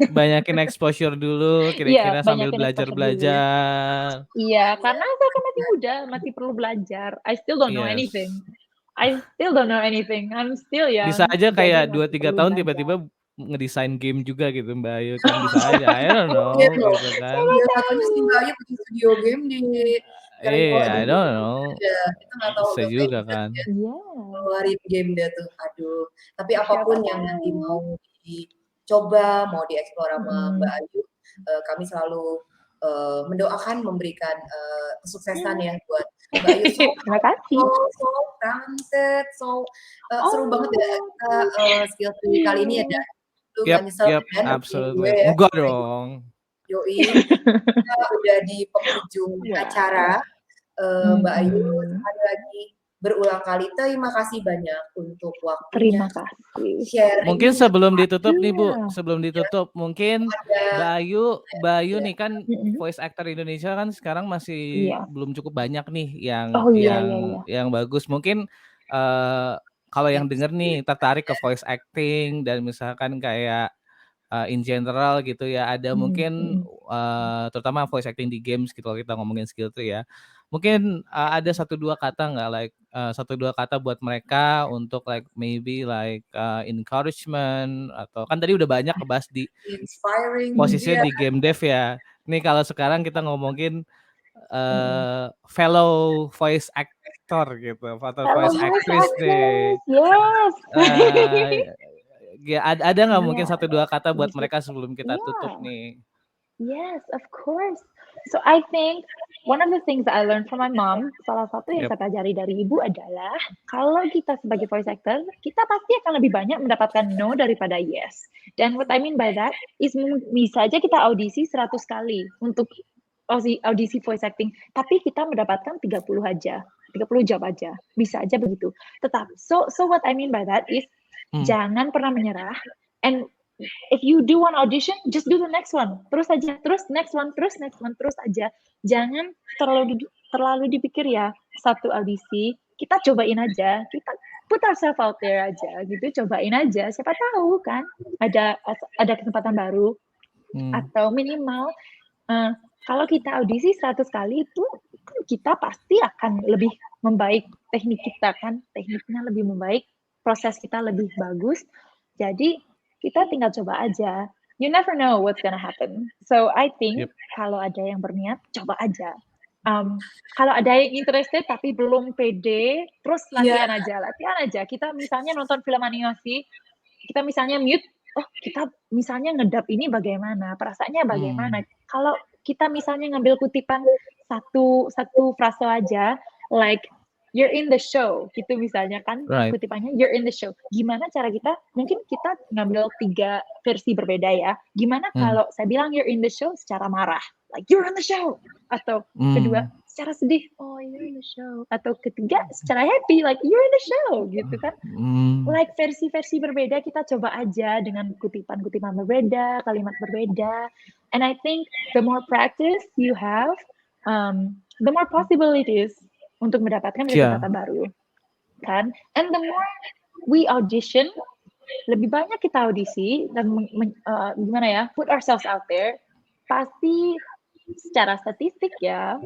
Banyakin exposure dulu, kira-kira Iya, sambil banyakin exposure dulu. belajar-belajar. Iya, karena saya kan masih muda, masih perlu belajar. I still don't know Yes. anything. I'm still young. Bisa aja Jadi kayak masih 2-3 perlu tahun belajar. tiba-tiba ngedesain game juga gitu Mbak Ayu kan, bisa aja. I don't know Iya loh. gitu kan. Ya katanya si Mbak Ayu bikin studio game di I don't know. ya, kita nggak tahu Bisa udah juga pengen kan. ya Iya. ngeluarin game dia tuh. Aduh. Tapi Siapa apapun yang nanti tahu. mau dicoba, mau dieksplor sama Mm. Mbak Ayu, kami selalu mendoakan memberikan kesuksesan ya buat Mbak Ayu. Terima kasih. So talented, seru banget ya kita skill tree kali ini ya Dan. Lu nggak nyesel Yep, kan nemenin absolutely. gue ya. Enggak dong. Yoi, kita udah di penghujung Wah. acara. Mbak Ayu Mm-mm. sekali lagi berulang kali terima kasih banyak untuk waktunya. Terima kasih. Sharing. Mungkin sebelum ditutup nih Bu, Iya. sebelum ditutup mungkin Mbak Ayu nih kan Mm-mm. voice actor Indonesia kan sekarang masih Iya. belum cukup banyak nih Oh iya. yang bagus. Mungkin kalau yang denger nih tertarik ke voice acting dan misalkan kayak in general gitu ya, ada mungkin terutama voice acting di games gitu kalau kita ngomongin skill tree ya. Mungkin ada 1-2 kata nggak, like 1-2 kata buat mereka untuk like maybe like encouragement, atau kan tadi udah banyak kebahas di Inspiring. posisinya Iya. di game dev ya. Nih kalau sekarang kita ngomongin fellow voice actor gitu, atau voice actress nih. Yes. Ya, ada nggak mungkin Yeah. 1-2 kata buat mereka sebelum kita tutup Yeah. nih? Yes, of course. So I think one of the things that I learned from my mom, salah satu yang Yep. saya pelajari dari ibu adalah kalau kita sebagai voice actor, kita pasti akan lebih banyak mendapatkan no daripada yes. Dan what I mean by that is bisa aja kita audisi 100 kali untuk audisi voice acting, tapi kita mendapatkan 30 aja, 30 job aja. Bisa aja begitu. Tetapi so what I mean by that is jangan pernah menyerah, and if you do one audition, just do the next one. Terus aja, terus next one, terus aja. Jangan terlalu dipikir ya, satu audisi, kita cobain aja, kita put ourselves out there aja, gitu, cobain aja. Siapa tahu kan, ada kesempatan baru, atau minimal, kalau kita audisi 100 kali itu, kita pasti akan lebih membaik teknik kita kan, tekniknya lebih membaik, proses kita lebih bagus. Jadi kita tinggal coba aja. You never know what's gonna happen. So I think kalau ada yang berniat, coba aja. Kalau ada yang interested tapi belum pede, terus latihan aja. Kita misalnya nonton film animasi, kita misalnya mute, kita misalnya ngedub ini bagaimana, perasaannya bagaimana. Kalau kita misalnya ngambil kutipan satu frase aja, like you're in the show, gitu misalnya kan, kutipannya you're in the show. Gimana cara kita, mungkin kita ngambil 3 versi berbeda ya. Gimana kalau saya bilang you're in the show secara marah, like you're in the show. Atau kedua, secara sedih, oh you're in the show. Atau ketiga, secara happy, like you're in the show, gitu kan. Like versi-versi berbeda, kita coba aja dengan kutipan-kutipan berbeda, kalimat berbeda. And I think the more practice you have, the more possibilities untuk mendapatkan Iya. kesempatan baru, kan? And the more we audition, lebih banyak kita audisi dan gimana ya, put ourselves out there, pasti secara statistik ya,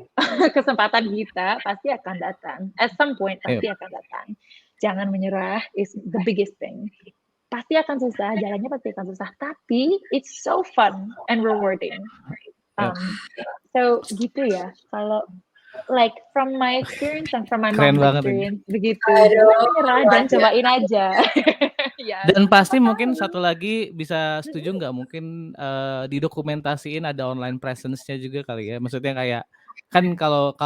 kesempatan kita pasti akan datang. At some point pasti akan datang. Jangan menyerah is the biggest thing. Pasti akan susah, jalannya pasti akan susah, tapi it's so fun and rewarding. So gitu ya, kalau like from my experience and from my Keren mom's banget experience, begitu. Aduh, Jangan menyerah dan luar cobain aja. Ya, Dan pasti siapa mungkin tahu. satu lagi bisa setuju nggak mungkin didokumentasiin ada online presence-nya juga kali ya. Maksudnya kayak kan kalau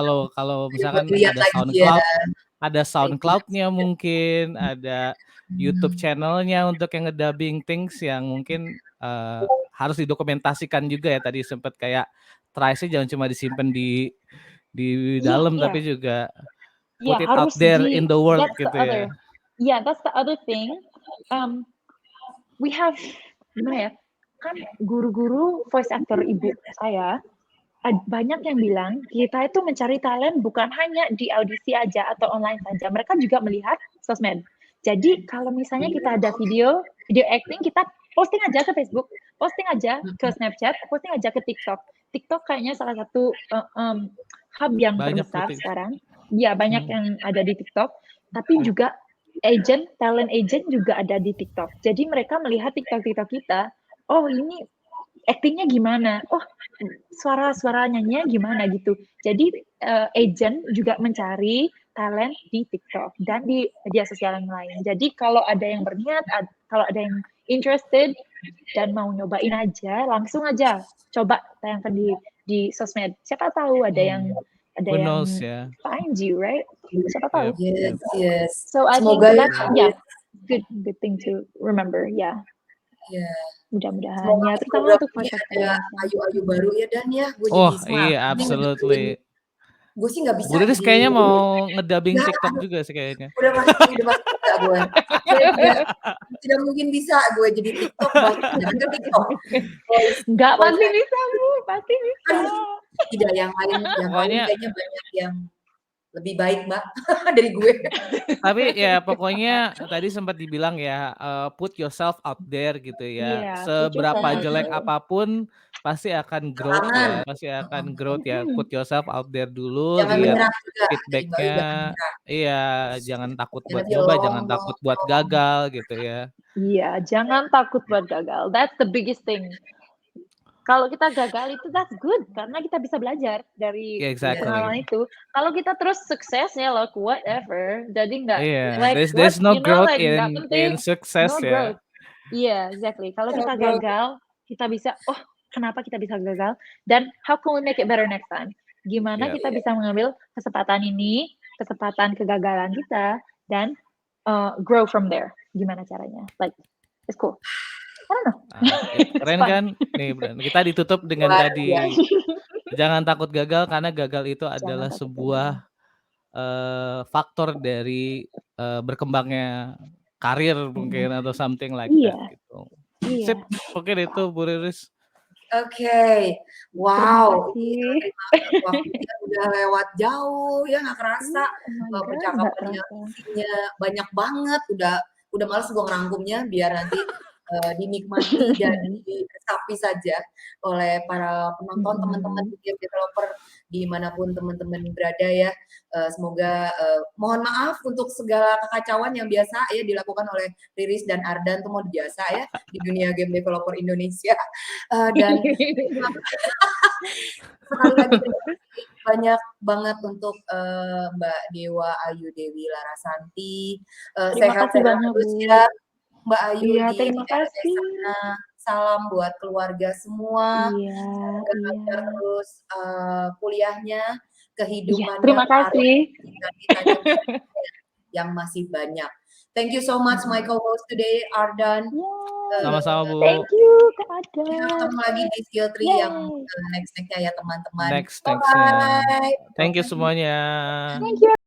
misalkan Lihat ada lagi ya. SoundCloud-nya mungkin, ada YouTube channel-nya untuk yang ngedubbing things yang mungkin harus didokumentasikan juga ya. Tadi sempat kayak try-nya jangan cuma disimpan di dalam tapi juga put it out harus there in the world that's gitu the other. ya. Yeah, that's the other thing. We have gimana ya? Kan guru-guru voice actor ibu saya banyak yang bilang kita itu mencari talent bukan hanya di audisi aja atau online saja. Mereka juga melihat sosmed. Jadi kalau misalnya kita ada video acting, kita posting aja ke Facebook, posting aja ke Snapchat, posting aja ke TikTok. TikTok kayaknya salah satu hub yang terbesar sekarang. Ya, banyak yang ada di TikTok. Tapi juga talent agent juga ada di TikTok. Jadi mereka melihat TikTok kita, oh ini actingnya gimana, oh suara nyanyinya gimana gitu. Jadi agent juga mencari talent di TikTok dan di media sosial yang lain. Jadi kalau ada yang berniat, kalau ada yang interested dan mau nyobain aja, langsung aja coba tayangkan di sosmed. Siapa tahu ada yang knows, yeah. find you, right? Siapa tahu. Yes. So I Semoga think that's good thing to remember, yeah. Mudah-mudahan ya, terutama untuk ada ayu-ayu baru ya Dan ya. Gue jadi absolutely. Gue sih nggak bisa. Bu Riris kayaknya mau ngedubbing TikTok juga sih kayaknya. Udah masuk enggak gue. Tidak mungkin bisa gue jadi TikTok, jangan ke TikTok. Enggak, pasti bisa Bu, pasti bisa. Tidak, yang lain kayaknya banyak yang lebih baik Mbak dari gue. Tapi ya pokoknya tadi sempat dibilang ya put yourself out there gitu ya. Seberapa jelek apapun pasti akan growth ya, pasti akan growth ya. Put yourself out there dulu, lihat feedbacknya. Iya, jangan takut buat nyoba, jangan takut buat gagal gitu ya. Iya, jangan takut buat gagal. That's the biggest thing. Kalau kita gagal itu that's good karena kita bisa belajar dari pengalaman itu. Kalau kita terus sukses ya like whatever, jadi nggak there's no growth in success ya. Iya, exactly. Kalau kita gagal, kita bisa kenapa kita bisa gagal dan how can we make it better next time? Gimana kita bisa mengambil kesempatan ini, kesempatan kegagalan kita dan grow from there. Gimana caranya? Like it's cool. Keren kan? Nih, kita ditutup dengan tadi jangan takut gagal karena gagal itu adalah sebuah faktor dari berkembangnya karir mungkin atau something like that gitu. Sip, mungkin itu Bu Riris. Oke. Wow. Waktunya udah lewat jauh ya, nggak kerasa. Percakapannya banyak banget. Udah males gue ngerangkumnya biar nanti dinikmati dan diresapi saja oleh para penonton, teman-teman game developer dimanapun teman-teman berada ya. Semoga mohon maaf untuk segala kekacauan yang biasa ya dilakukan oleh Riris dan Ardan, itu mau biasa ya di dunia game developer Indonesia. Dan sekali lagi banyak banget untuk Mbak Dewa Ayu Dewi Larasanti. Sehat-sehat terus ya Mbak Ayu terima kasih. Salam buat keluarga semua. Lancar terus kuliahnya, kehidupannya. Terima kasih. Yang masih banyak. Thank you so much my co-host today, Ardan. Sama-sama Bu. Thank you Kak Ardan. Kita ketemu lagi di Skill Tree yang next-nya ya teman-teman. Next-nya. Thank you semuanya. Thank you.